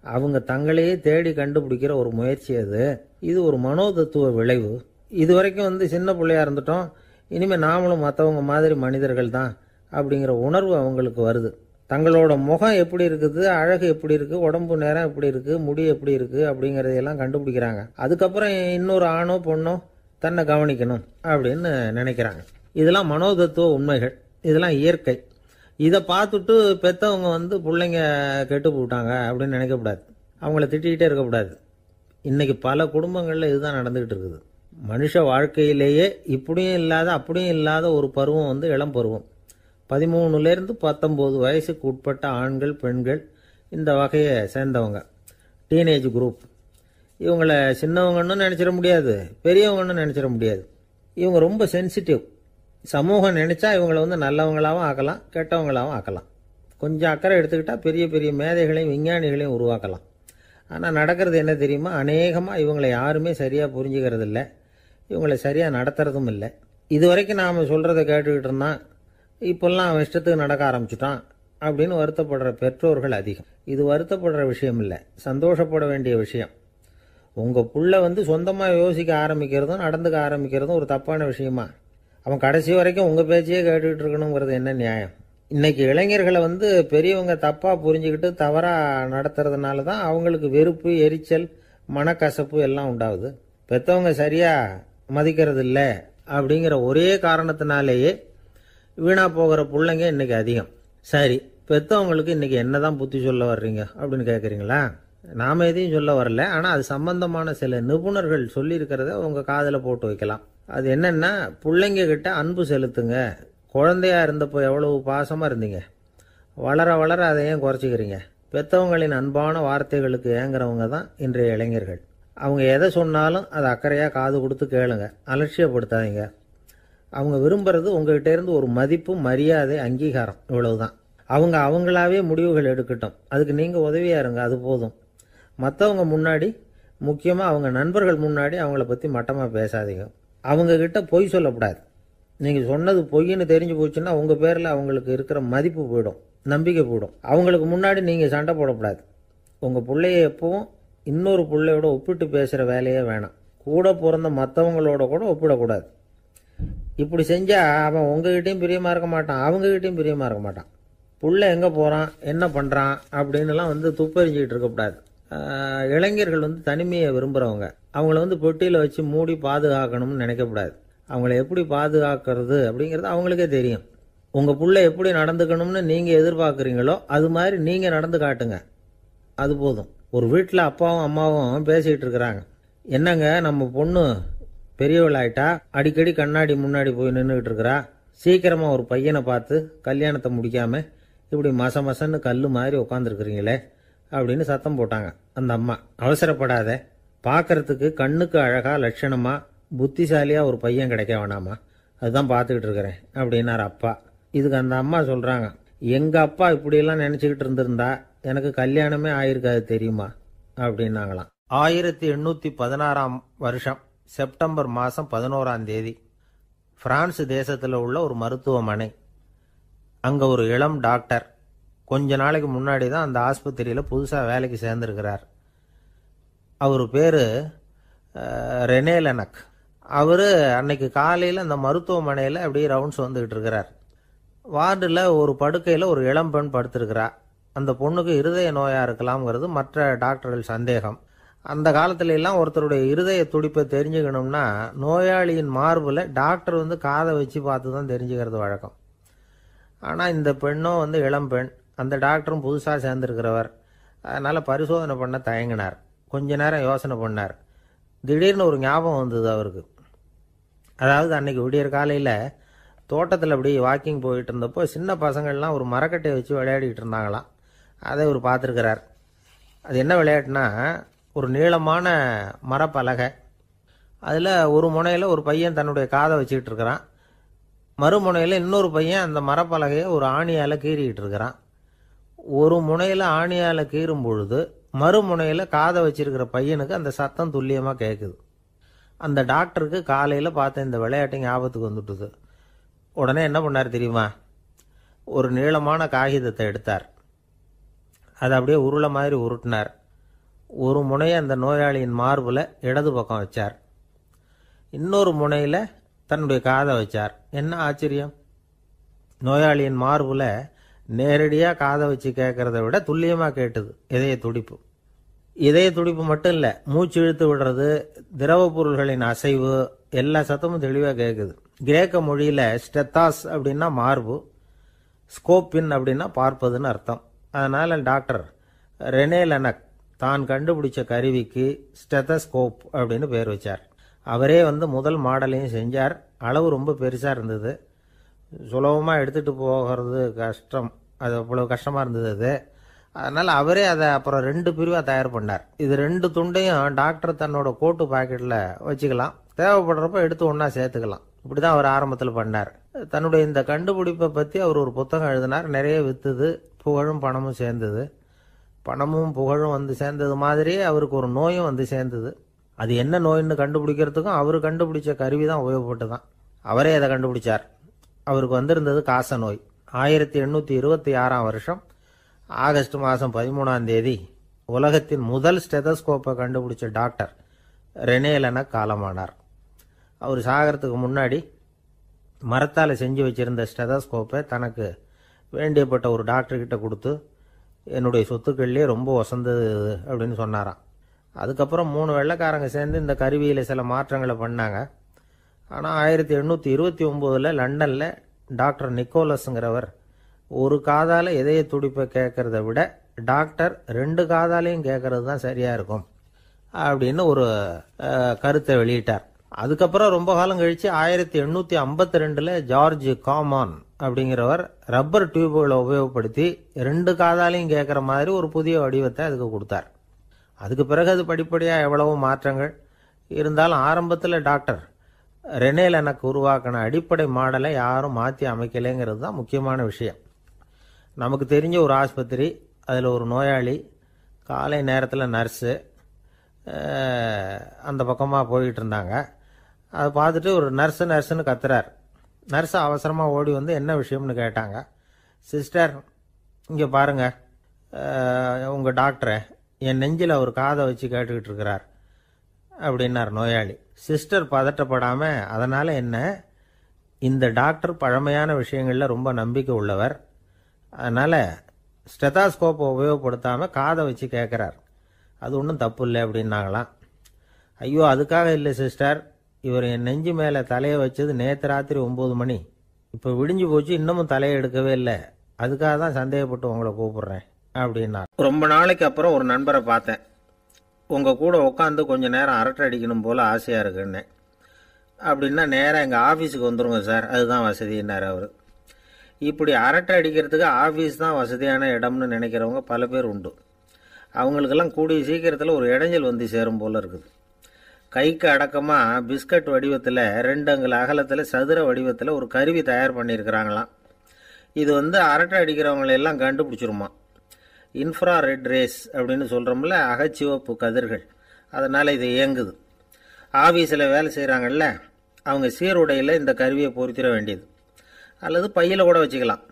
அவங்க தங்களையே தேடி கண்டுபிடிக்கிற ஒரு முயற்சி அது. இது ஒரு மனோதத்துவ விளைவு. இது வரைக்கும் சின்ன பிள்ளையா இருந்துட்டோம், இனிமேல் நாமளும் மற்றவங்க மாதிரி மனிதர்கள் தான் அப்படிங்கிற உணர்வு அவங்களுக்கு வருது. தங்களோட முகம் எப்படி இருக்குது, அழகு எப்படி இருக்குது, உடம்பு நேரம் எப்படி இருக்குது, முடி எப்படி இருக்குது அப்படிங்கிறதையெல்லாம் கண்டுபிடிக்கிறாங்க. அதுக்கப்புறம் இன்னொரு ஆணோ பொண்ணோ தன்னை கவனிக்கணும் அப்படின்னு நினைக்கிறாங்க. இதெல்லாம் மனோதத்துவ உண்மைகள், இதெல்லாம் இயற்கை. இதை பார்த்துட்டு பெற்றவங்க பிள்ளைங்க கெட்டு போட்டாங்க அப்படின்னு நினைக்கக்கூடாது, அவங்கள திட்டிக்கிட்டே இருக்கக்கூடாது. இன்னைக்கு பல குடும்பங்களில் இதுதான் நடந்துகிட்டு இருக்குது. மனுஷ வாழ்க்கையிலேயே இப்படியும் இல்லாத அப்படியும் இல்லாத ஒரு பருவம் இளம் பருவம். 13லேருந்து 19 வயசுக்கு உட்பட்ட ஆண்கள் பெண்கள் இந்த வகையை சேர்ந்தவங்க, டீனேஜ் குரூப். இவங்கள சின்னவங்கன்னு நினச்சிட முடியாது, பெரியவங்கன்னு நினச்சிட முடியாது. இவங்க ரொம்ப சென்சிட்டிவ். சமூகம் நினச்சா இவங்களை நல்லவங்களாகவும் ஆக்கலாம், கெட்டவங்களாகவும் ஆக்கலாம். கொஞ்சம் அக்கறை எடுத்துக்கிட்டால் பெரிய பெரிய மேதைகளையும் விஞ்ஞானிகளையும் உருவாக்கலாம். ஆனால் நடக்கிறது என்ன தெரியுமா, அநேகமாக இவங்களை யாருமே சரியாக புரிஞ்சுக்கிறது இல்லை, இவங்களை சரியாக நடத்துறதும் இல்லை. இது வரைக்கும் நாம் சொல்கிறத கேட்டுக்கிட்டு இருந்தான், இப்போல்லாம் அவன் இஷ்டத்துக்கு நடக்க ஆரம்பிச்சுட்டான் அப்படின்னு வருத்தப்படுற பெற்றோர்கள் அதிகம். இது வருத்தப்படுற விஷயம் இல்லை, சந்தோஷப்பட வேண்டிய விஷயம். உங்கள் புள்ள சொந்தமாக யோசிக்க ஆரம்பிக்கிறதும் நடந்துக்க ஆரம்பிக்கிறதும் ஒரு தப்பான விஷயமா? அவன் கடைசி வரைக்கும் உங்கள் பேச்சையே கேட்டுக்கிட்டு இருக்கணுங்கிறது என்ன நியாயம்? இன்னைக்கு இளைஞர்களை பெரியவங்க தப்பாக புரிஞ்சுக்கிட்டு தவறாக நடத்துறதுனால தான் அவங்களுக்கு வெறுப்பு, எரிச்சல், மனக்கசப்பு எல்லாம் உண்டாகுது. பெற்றவங்க சரியாக மதிக்கிறது இல்லை அப்படிங்கிற ஒரே காரணத்தினாலேயே வீணா போகிற பிள்ளைங்க இன்னைக்கு அதிகம். சரி, பெற்றவங்களுக்கு இன்றைக்கி என்ன தான் புத்தி சொல்ல வர்றீங்க அப்படின்னு கேட்குறீங்களா? நாம் எதையும் சொல்ல வரல. ஆனால் அது சம்பந்தமான சில நிபுணர்கள் சொல்லியிருக்கிறத உங்கள் காதில் போட்டு வைக்கலாம். அது என்னென்னா, பிள்ளைங்க கிட்ட அன்பு செலுத்துங்க. குழந்தையா இருந்தப்போ எவ்வளவு பாசமாக இருந்தீங்க, வளர வளர அதை ஏன் குறைச்சிக்கிறீங்க? பெற்றவங்களின் அன்பான வார்த்தைகளுக்கு ஏங்குறவங்க தான் இன்றைய இளைஞர்கள். அவங்க எதை சொன்னாலும் அதை அக்கறையாக காது கொடுத்து கேளுங்க, அலட்சியப்படுத்தாதீங்க. அவங்க விரும்புகிறது உங்கள்கிட்ட இருந்து ஒரு மதிப்பு, மரியாதை, அங்கீகாரம், இவ்வளவுதான். அவங்க அவங்களாவே முடிவுகள் எடுக்கட்டும், அதுக்கு நீங்கள் உதவியாக இருங்க, அது போதும். மற்றவங்க முன்னாடி, முக்கியமாக அவங்க நண்பர்கள் முன்னாடி அவங்கள பற்றி மட்டமாக பேசாதீங்க. அவங்கக்கிட்ட பொய் சொல்லக்கூடாது. நீங்கள் சொன்னது பொய்ன்னு தெரிஞ்சு போச்சுன்னா உங்கள் பேரில் அவங்களுக்கு இருக்கிற மதிப்பு போயிடும், நம்பிக்கை போயிடும். அவங்களுக்கு முன்னாடி நீங்கள் சண்டை போடக்கூடாது. உங்கள் பிள்ளைய எப்பவும் இன்னொரு பிள்ளையோட ஒப்பிட்டு பேசுகிற வேலையே வேணாம். கூட பிறந்த மற்றவங்களோட கூட ஒப்பிடக்கூடாது. இப்படி செஞ்சால் அவன் உங்ககிட்டையும் பிரியமாக இருக்க மாட்டான், அவங்ககிட்டையும் பிரியமாக இருக்க மாட்டான். புள்ள எங்கே போகிறான், என்ன பண்ணுறான் அப்படின்னுலாம் துப்பறிஞ்சிக்கிட்டு இருக்கக்கூடாது. இளைஞர்கள் தனிமையை விரும்புகிறவங்க. அவங்கள பெட்டியில் வச்சு மூடி பாதுகாக்கணும்னு நினைக்கக்கூடாது. அவங்கள எப்படி பாதுகாக்கிறது அப்படிங்கிறது அவங்களுக்கே தெரியும். உங்கள் புள்ள எப்படி நடந்துக்கணும்னு நீங்கள் எதிர்பார்க்குறீங்களோ அது மாதிரி நீங்கள் நடந்து காட்டுங்க, அது போதும். ஒரு வீட்டில் அப்பாவும் அம்மாவும் பேசிக்கிட்டு இருக்கிறாங்க. என்னங்க, நம்ம பொண்ணு பெரியவளாயிட்டா, அடிக்கடி கண்ணாடி முன்னாடி போய் நின்றுக்கிட்டு இருக்கிறா, சீக்கிரமாக ஒரு பையனை பார்த்து கல்யாணத்தை முடிக்காமல் இப்படி மசன்னு கல் மாதிரி உட்காந்துருக்குறீங்களே அப்படின்னு சத்தம் போட்டாங்க அந்த அம்மா. அவசரப்படாத, பார்க்கறதுக்கு கண்ணுக்கு அழகா லட்சணமா புத்திசாலியா ஒரு பையன் கிடைக்க வேணாமா, அதுதான் பார்த்துக்கிட்டு இருக்கிறேன் அப்படின்னார் அப்பா. இதுக்கு அந்த அம்மா சொல்றாங்க, எங்க அப்பா இப்படியெல்லாம் நினைச்சுக்கிட்டு இருந்திருந்தா எனக்கு கல்யாணமே ஆயிருக்காது தெரியுமா அப்படின்னாங்களாம். 1816 வருஷம் செப்டம்பர் மாதம் 11 பிரான்ஸ் தேசத்தில் உள்ள ஒரு மருத்துவமனை. அங்கே ஒரு இளம் டாக்டர் கொஞ்ச நாளைக்கு முன்னாடி தான் அந்த ஆஸ்பத்திரியில் புதுசாக வேலைக்கு சேர்ந்துருக்கிறார். அவர் பேர் ரெனே லெனக். அவர் அன்னைக்கு காலையில் அந்த மருத்துவமனையில் அப்படியே ரவுண்ட்ஸ் வந்துக்கிட்டு இருக்கிறார். வார்டில் ஒரு படுக்கையில் ஒரு இளம் பெண் படுத்திருக்கிறா. அந்த பொண்ணுக்கு இருதய நோயாக இருக்கலாம்ங்கிறது மற்ற டாக்டர்கள் சந்தேகம். அந்த காலத்துல எல்லாம் ஒருத்தருடைய இருதய துடிப்பை தெரிஞ்சுக்கணும்னா நோயாளியின் மார்பில் டாக்டர் காதை வச்சு பார்த்து தான் தெரிஞ்சுக்கிறது வழக்கம். ஆனால் இந்த பெண்ணும் இளம் பெண், அந்த டாக்டரும் புதுசாக சேர்ந்துருக்கிறவர். அதனால் பரிசோதனை பண்ண தயங்கினார். கொஞ்ச நேரம் யோசனை பண்ணார். திடீர்னு ஒரு ஞாபகம் வந்தது அவருக்கு. அதாவது அன்னைக்கு விடியற் காலையில் தோட்டத்தில் அப்படி வாக்கிங் போயிட்டு இருந்தப்போ சின்ன பசங்கள்லாம் ஒரு மரக்கட்டையை வச்சு விளையாடிக்கிட்டு இருந்தாங்களாம். அதை இவர் பார்த்துருக்கிறார். அது என்ன விளையாட்டுனா, ஒரு நீளமான மரப்பலகை, அதில் ஒரு முனையில் ஒரு பையன் தன்னுடைய காதை வச்சுக்கிட்டு இருக்கிறான், மறுமுனையில் இன்னொரு பையன் அந்த மரப்பலகையை ஒரு ஆணியால் கீறிக்கிட்டு இருக்கிறான். ஒரு முனையில் ஆணியால் கீறும் பொழுது மறுமுனையில் காதை வச்சிருக்கிற பையனுக்கு அந்த சத்தம் துல்லியமாக கேட்குது. அந்த டாக்டருக்கு காலையில் பார்த்த இந்த விளையாட்டு ஞாபகத்துக்கு வந்துட்டுது. உடனே என்ன பண்ணார் தெரியுமா? ஒரு நீளமான காகிதத்தை எடுத்தார். அதை அப்படியே உருளை மாதிரி உருட்டினார். ஒரு முனையை அந்த நோயாளியின் மார்பில் இடது பக்கம் வச்சார், இன்னொரு முனையில் தன்னுடைய காதை வச்சார். என்ன ஆச்சரியம்! நோயாளியின் மார்பில் நேரடியாக காதை வச்சு கேட்கறத விட துல்லியமாக கேட்டுது இதய துடிப்பு. இதய துடிப்பு மட்டும் இல்லை, மூச்சு இழுத்து விடுறது, திரவ பொருள்களின் அசைவு, எல்லா சத்தமும் தெளிவாக கேட்குது. கிரேக்க மொழியில் ஸ்டெத்தாஸ் அப்படின்னா மார்பு, ஸ்கோப்பின் அப்படின்னா பார்ப்பதுன்னு அர்த்தம். அதனால் டாக்டர் ரெனே லெனக் தான் கண்டுபிடிச்ச கருவிக்கு ஸ்டெத்தஸ்கோப் அப்படின்னு பேர் வச்சார். அவரே முதல் மாடலையும் செஞ்சார். அளவு ரொம்ப பெருசாக இருந்தது, சுலபமாக எடுத்துகிட்டு போகிறது கஷ்டம், அது அவ்வளோ கஷ்டமாக இருந்தது அது. அதனால் அவரே அதை அப்புறம் 2 பிரிவாக தயார் பண்ணார். இது 2 துண்டையும் டாக்டர் தன்னோட கோட்டு பாக்கெட்டில் வச்சுக்கலாம், தேவைப்படுறப்ப எடுத்து ஒன்றா சேர்த்துக்கலாம். இப்படி தான் அவர் ஆரம்பத்தில் பண்ணார். தன்னுடைய இந்த கண்டுபிடிப்பை பற்றி அவர் ஒரு புத்தகம் எழுதினார். நிறைய விற்றுது, புகழும் பணமும் சேர்ந்தது. பணமும் புகழும் சேர்ந்தது மாதிரியே அவருக்கு ஒரு நோயும் சேர்ந்தது. அது என்ன நோயின்னு கண்டுபிடிக்கிறதுக்கும் அவர் கண்டுபிடிச்ச கருவி தான் உபயோகப்பட்டு தான். அவரே அதை கண்டுபிடிச்சார். அவருக்கு வந்திருந்தது காச நோய். 1826 வருஷம் ஆகஸ்ட் மாதம் 13 உலகத்தின் முதல் ஸ்டெதஸ்கோப்பை கண்டுபிடிச்ச டாக்டர் ரெனே லெனக் காலமானார். அவர் சாகிறதுக்கு முன்னாடி மரத்தால் செஞ்சு வச்சிருந்த ஸ்டெதஸ்கோப்பை தனக்கு வேண்டியப்பட்ட ஒரு டாக்டர்கிட்ட கொடுத்து, என்னுடைய சொத்துக்கள்லேயே ரொம்ப வசந்தது அப்படின்னு சொன்னாராம். அதுக்கப்புறம் 3 வெள்ளைக்காரங்க சேர்ந்து இந்த கருவியில் சில மாற்றங்களை பண்ணாங்க. ஆனால் 1829 லண்டனில் டாக்டர் நிக்கோலஸுங்கிறவர் ஒரு காதால் இதய துடிப்பை கேட்கறத விட டாக்டர் 2 காதாலையும் கேட்கறது தான் சரியாக இருக்கும் அப்படின்னு ஒரு கருத்தை வெளியிட்டார். அதுக்கப்புறம் ரொம்ப காலம் கழித்து 1852 ஜார்ஜ் காமான் அப்படிங்கிறவர் ரப்பர் டியூப்களை உபயோகப்படுத்தி 2 காதாலையும் கேட்குற மாதிரி ஒரு புதிய வடிவத்தை அதுக்கு கொடுத்தார். அதுக்கு பிறகு அது படிப்படியாக எவ்வளவோ மாற்றங்கள் இருந்தாலும் ஆரம்பத்தில் டாக்டர் ரெனேல் எனக்கு உருவாக்கின அடிப்படை மாடலை யாரும் மாற்றி அமைக்கலைங்கிறது தான் முக்கியமான விஷயம். நமக்கு தெரிஞ்ச ஒரு ஆஸ்பத்திரி, அதில் ஒரு நோயாளி, காலை நேரத்தில் நர்ஸு அந்த பக்கமாக போயிட்டு இருந்தாங்க. அதை பார்த்துட்டு ஒரு நர்ஸுன்னு கத்துறார். நர்ஸு அவசரமாக ஓடி வந்து என்ன விஷயம்னு கேட்டாங்க. சிஸ்டர் இங்கே பாருங்கள், உங்கள் டாக்டரை என் நெஞ்சில் ஒரு காதை வச்சு கேட்டுக்கிட்டு இருக்கிறார் அப்படின்னார் நோயாளி. சிஸ்டர் பதட்டப்படாமல், அதனால் என்ன, இந்த டாக்டர் பழமையான விஷயங்களில் ரொம்ப நம்பிக்கை உள்ளவர், அதனால் ஸ்டெத்தாஸ்கோப்பை உபயோகப்படுத்தாமல் காதை வச்சு கேட்குறார், அது ஒன்றும் தப்பு இல்லை அப்படின்னாங்களாம். ஐயோ அதுக்காக இல்லை சிஸ்டர், இவர் என் நெஞ்சு மேலே தலையை வச்சது நேற்று ராத்திரி 9 மணி, இப்போ விடிஞ்சு போச்சு, இன்னமும் தலையை எடுக்கவே இல்லை, அதுக்காக தான் சந்தேகப்பட்டு உங்களை கூப்பிடுறேன் அப்படின்னா. ரொம்ப நாளைக்கு அப்புறம் ஒரு நண்பரை பார்த்தேன். உங்கள் கூட உட்காந்து கொஞ்சம் நேரம் அரட்டை அடிக்கணும் போல் ஆசையாக இருக்குன்னு. அப்படின்னா நேராக எங்கள் ஆஃபீஸுக்கு வந்துடுங்க சார், அதுதான் வசதினார் அவர். இப்படி அரட்டை அடிக்கிறதுக்கு ஆஃபீஸ் தான் வசதியான இடம்னு நினைக்கிறவங்க பல பேர் உண்டு. அவங்களுக்கெல்லாம் கூடிய சீக்கிரத்தில் ஒரு இடைஞ்சல் வந்து சேரும் போல் இருக்குது. கைக்கு அடக்கமாக பிஸ்கட் வடிவத்தில் 2 அங்குல அகலத்தில் சதுர வடிவத்தில் ஒரு கருவி தயார் பண்ணியிருக்கிறாங்களாம். இது அரட்டை அடிக்கிறவங்களெல்லாம் கண்டுபிடிச்சிருமா. இன்ஃப்ரா ரெட் ரேஸ் அப்படின்னு சொல்கிறோம்ல, அகச்சிவப்பு கதிர்கள், அதனால் இது இயங்குது. ஆஃபீஸில் வேலை செய்கிறாங்கல்ல, அவங்க சீருடையில் இந்த கருவியை பொருத்திட வேண்டியது, அல்லது பையில் கூட வச்சுக்கலாம்.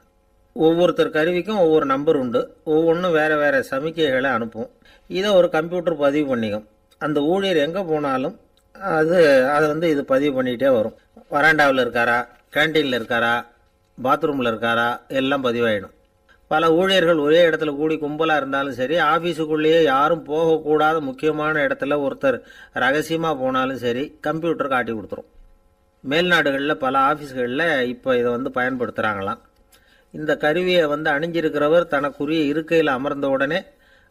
ஒவ்வொருத்தர் கருவிக்கும் ஒவ்வொரு நம்பர் உண்டு, ஒவ்வொன்றும் வேறு வேறு சமிக்கைகளை அனுப்பும். இதை ஒரு கம்ப்யூட்டர் பதிவு பண்ணிக்கும். அந்த ஊழியர் எங்கே போனாலும் அதை இது பதிவு பண்ணிகிட்டே வரும். வராண்டாவில் இருக்காரா, கேன்டீனில் இருக்காரா, பாத்ரூமில் இருக்காரா, எல்லாம் பதிவாயிடும். பல ஊழியர்கள் ஒரே இடத்துல கூடி கும்பலாக இருந்தாலும் சரி, ஆஃபீஸுக்குள்ளேயே யாரும் போகக்கூடாத முக்கியமான இடத்துல ஒருத்தர் ரகசியமாக போனாலும் சரி, கம்ப்யூட்டர் காட்டி கொடுத்துரும். மேல்நாடுகளில் பல ஆஃபீஸ்களில் இப்போ இதை பயன்படுத்துகிறாங்களாம். இந்த கருவியை அணிஞ்சிருக்கிறவர் தனக்குரிய இருக்கையில் அமர்ந்த உடனே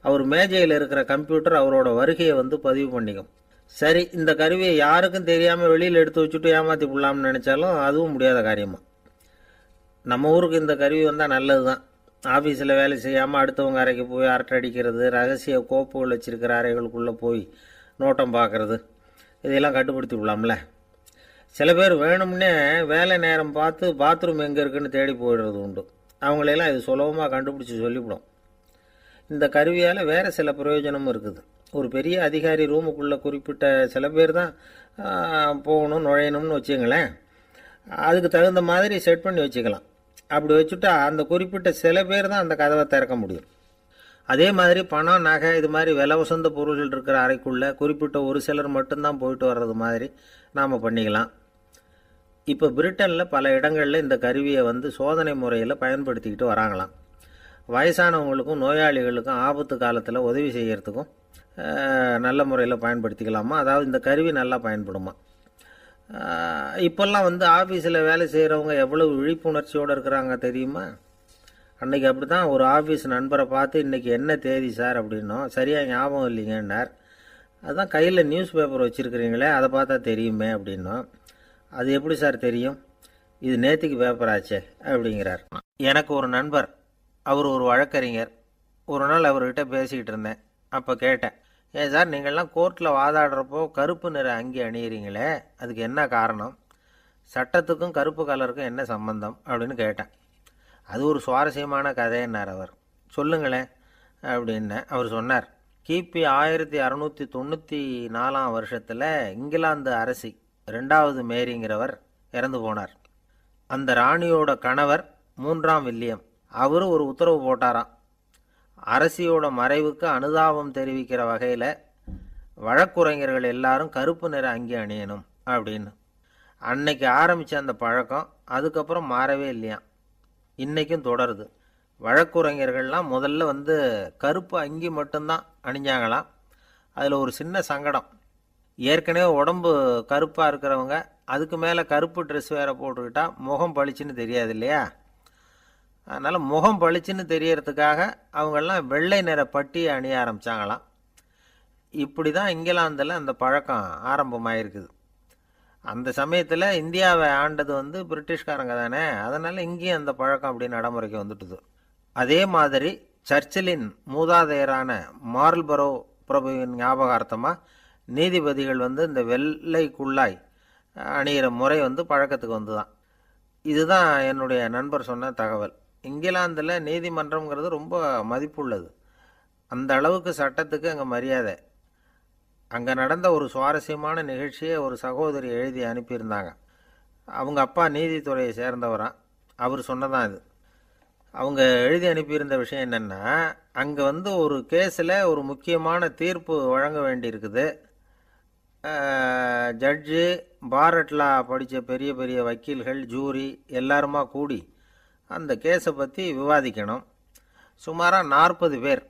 அவர் மேஜையில் இருக்கிற கம்ப்யூட்டர் அவரோட வருகையை பதிவு பண்ணிக்கும். சரி, இந்த கருவியை யாருக்கும் தெரியாமல் வெளியில் எடுத்து வச்சுட்டு ஏமாற்றி விடலாம்னு நினச்சாலும் அதுவும் முடியாத காரியமாக. நம்ம ஊருக்கு இந்த கருவி நல்லது தான். ஆஃபீஸில் வேலை செய்யாமல் அடுத்தவங்க அறைக்கு போய் அரட்டை அடிக்கிறது, ரகசிய கோப்புகள் வச்சுருக்கிற அறைகளுக்குள்ளே போய் நோட்டம் பார்க்குறது, இதையெல்லாம் கட்டுப்படுத்தி விடலாம்ல. சில பேர் வேணும்னே வேலை நேரம் பார்த்து பாத்ரூம் எங்கே இருக்குன்னு தேடி போயிடுறது உண்டு. அவங்களையெல்லாம் இது சுலபமாக கண்டுபிடிச்சி சொல்லிவிடும். இந்த கருவியால் வேறு சில பிரயோஜனமும் இருக்குது. ஒரு பெரிய அதிகாரி ரூமுக்குள்ளே குறிப்பிட்ட சில பேர் தான் போகணும் நுழையணும்னு வச்சுங்களேன், அதுக்கு தகுந்த மாதிரி செட் பண்ணி வச்சுக்கலாம். அப்படி வச்சுட்டா அந்த குறிப்பிட்ட சில பேர் தான் அந்த கதவை திறக்க முடியும். அதே மாதிரி பணம், நகை, இது மாதிரி விலை உசந்த பொருள்கள் இருக்கிற அறைக்குள்ளே குறிப்பிட்ட ஒரு சிலர் மட்டும்தான் போயிட்டு வர்றது மாதிரி நாம் பண்ணிக்கலாம். இப்போ பிரிட்டனில் பல இடங்களில் இந்த கருவியை சோதனை முறையில் பயன்படுத்திக்கிட்டு வராங்களாம். வயசானவங்களுக்கும் நோயாளிகளுக்கும் ஆபத்து காலத்தில் உதவி செய்கிறதுக்கும் நல்ல முறையில் பயன்படுத்திக்கலாமா, அதாவது இந்த கருவி நல்லா பயன்படுமா. இப்போல்லாம் ஆஃபீஸில் வேலை செய்கிறவங்க எவ்வளவு விழிப்புணர்ச்சியோடு இருக்கிறாங்க தெரியுமா. அன்றைக்கி அப்படி தான் ஒரு ஆஃபீஸ் நண்பரை பார்த்து, இன்றைக்கி என்ன தேதி சார் அப்படின்னோம். சரியாக ஞாபகம் இல்லைங்கன்னார். அதுதான் கையில் நியூஸ் பேப்பர் வச்சுருக்கிறீங்களே, அதை பார்த்தா தெரியுமே அப்படின்னோம். அது எப்படி சார் தெரியும், இது நேற்றுக்கு பேப்பர் ஆச்சே அப்படிங்கிறார். எனக்கு ஒரு நண்பர், அவர் ஒரு வழக்கறிஞர். ஒரு நாள் அவர்கிட்ட பேசிக்கிட்டு இருந்தேன். அப்போ கேட்டேன், ஏன் சார் நீங்கள்லாம் கோர்ட்டில் வாதாடுறப்போ கருப்பு நிற அங்கி அணியிறீங்களே, அதுக்கு என்ன காரணம், சட்டத்துக்கும் கருப்பு கலருக்கும் என்ன சம்பந்தம் அப்படின்னு கேட்டேன். அது ஒரு சுவாரஸ்யமான கதைன்னார் அவர். சொல்லுங்களேன் அப்படின்னு அவர் சொன்னார். கிபி 1694 வருஷத்தில் இங்கிலாந்து அரசி 2வது மேரிங்கிறவர் இறந்து போனார். அந்த ராணியோட கணவர் 3ஆம் வில்லியம், அவர் ஒரு உத்தரவு போட்டாராம். அரசியோட மறைவுக்கு அனுதாபம் தெரிவிக்கிற வகையில் வழக்குரைஞர்கள் எல்லாரும் கருப்பு நிற அங்கி அணியணும் அப்படின்னு. அன்னைக்கு ஆரம்பித்த அந்த பழக்கம் அதுக்கப்புறம் மாறவே இல்லையாம், இன்றைக்கும் தொடருது. வழக்குரைஞர்கள்லாம் முதல்ல கருப்பு அங்கி மட்டும்தான் அணிஞ்சாங்களாம். அதில் ஒரு சின்ன சங்கடம், ஏற்கனவே உடம்பு கருப்பாக இருக்கிறவங்க அதுக்கு மேலே கருப்பு ட்ரெஸ் வேறு போட்டுக்கிட்டால் முகம் பளிச்சுன்னு தெரியாது இல்லையா. அதனால் முகம் பளிச்சுன்னு தெரியறதுக்காக அவங்கெல்லாம் வெள்ளை நிற பட்டியை அணிய ஆரம்பித்தாங்களாம். இப்படி தான் இங்கிலாந்தில் அந்த பழக்கம் ஆரம்பமாயிருக்குது. அந்த சமயத்தில் இந்தியாவை ஆண்டது பிரிட்டிஷ்காரங்க தானே, அதனால் இங்கேயும் அந்த பழக்கம் அப்படி நடைமுறைக்கு வந்துட்டுது. அதே மாதிரி சர்ச்சிலின் மூதாதையரான மார்ல்பரோ பிரபுவின் ஞாபகார்த்தமாக நீதிபதிகள் இந்த வெள்ளை குள்ளாய் அணிகிற முறை பழக்கத்துக்கு தான். இதுதான் என்னுடைய நண்பர் சொன்ன தகவல். இங்கிலாந்தில் நீதிமன்றம்ங்கிறது ரொம்ப மதிப்புள்ளது. அந்த அளவுக்கு சட்டத்துக்கு அங்கே மரியாதை. அங்கே நடந்த ஒரு சுவாரஸ்யமான நிகழ்ச்சியை ஒரு சகோதரி எழுதி அனுப்பியிருந்தாங்க. அவங்க அப்பா நீதித்துறையை சேர்ந்தவரான். அவர் சொன்னதான் இது. அவங்க எழுதி அனுப்பியிருந்த விஷயம் என்னென்னா, அங்கே ஒரு கேஸில் ஒரு முக்கியமான தீர்ப்பு வழங்க வேண்டியிருக்குது. ஜட்ஜு, பாரட்லா படித்த பெரிய பெரிய வக்கீல்கள், ஜூரி எல்லாருமா கூடி அந்த கேஸை பற்றி விவாதிக்கணும். சுமாராக 40 பேர்.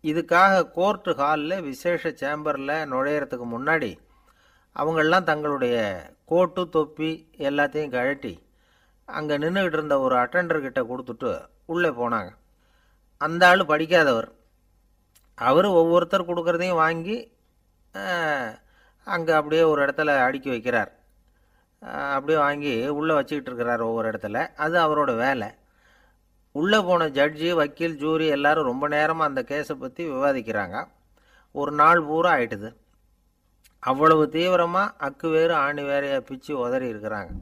இதுக்காக கோர்ட்டு ஹாலில் விசேஷ சேம்பரில் நுழையிறதுக்கு முன்னாடி அவங்களெலாம் தங்களுடைய கோட்டு தொப்பி எல்லாத்தையும் கழட்டி அங்கே நின்றுக்கிட்டு இருந்த ஒரு அட்டண்டர்கிட்ட கொடுத்துட்டு உள்ளே போனாங்க. அந்த ஆள் படிக்காதவர். அவர் ஒவ்வொருத்தர் கொடுக்குறதையும் வாங்கி அங்கே அப்படியே ஒரு இடத்துல அடுக்கி வைக்கிறார். அப்படியே வாங்கி உள்ளே வச்சுக்கிட்டு இருக்கிறார் ஒவ்வொரு இடத்துல. அது அவரோட வேலை. உள்ளே போன ஜட்ஜி, வக்கீல், ஜூரி எல்லோரும் ரொம்ப நேரமாக அந்த கேஸை பற்றி விவாதிக்கிறாங்க. ஒரு நாள் பூரா ஆயிட்டுது. அவ்வளவு தீவிரமாக அக்கு வேறு ஆணி வேறையாக பிச்சு உதறி இருக்கிறாங்க.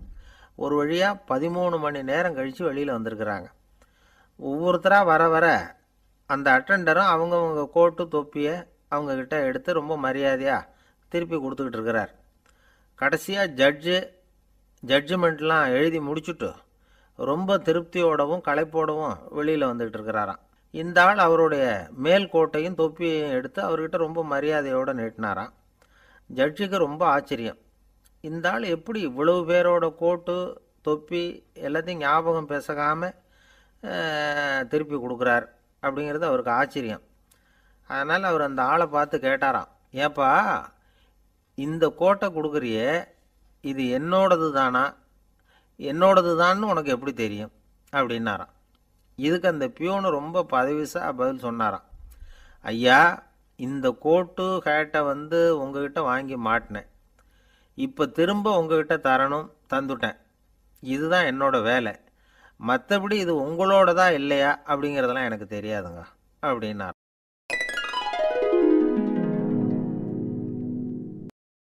ஒரு வழியாக 13 மணி நேரம் கழித்து வெளியில் வந்திருக்கிறாங்க. ஒவ்வொருத்தராக வர வர அந்த அட்டண்டரும் அவங்கவுங்க கோட்டு தொப்பியை அவங்கக்கிட்ட எடுத்து ரொம்ப மரியாதையாக திருப்பி கொடுத்துக்கிட்டு இருக்கிறார். கடைசியாக ஜட்ஜ்மெண்ட்லாம் எழுதி முடிச்சுட்டு ரொம்ப திருப்தியோடவும் களைப்போடவும் வெளியில் வந்துக்கிட்டு இருக்கிறாராம். இந்த ஆள் அவருடைய மேல் கோட்டையும் தொப்பியையும் எடுத்து அவர்கிட்ட ரொம்ப மரியாதையோடு நீட்டினாராம். ஜட்ஜுக்கு ரொம்ப ஆச்சரியம். இந்த ஆள் எப்படி இவ்வளவு பேரோட கோட்டு தொப்பி எல்லாத்தையும் ஞாபகம் பேசாமல் திருப்பி கொடுக்குறார் அப்படிங்கிறது அவருக்கு ஆச்சரியம். அதனால் அவர் அந்த ஆளை பார்த்து கேட்டாராம், ஏப்பா இந்த கோட்டை கொடுக்குறியே, இது என்னோடது தானா, என்னோடது தான்னு உனக்கு எப்படி தெரியும் அப்படின்னாராம். இதுக்கு அந்த பியூனு ரொம்ப பதவிசாக பதில் சொன்னாராம், ஐயா இந்த கோட்டு ஹேட்டை உங்ககிட்ட வாங்கி மாட்டினேன், இப்போ திரும்ப உங்ககிட்ட தரணும், தந்துட்டேன், இதுதான் என்னோட வேலை, மற்றபடி இது உங்களோடதா இல்லையா அப்படிங்கிறதெல்லாம் எனக்கு தெரியாதுங்க அப்படின்னார்.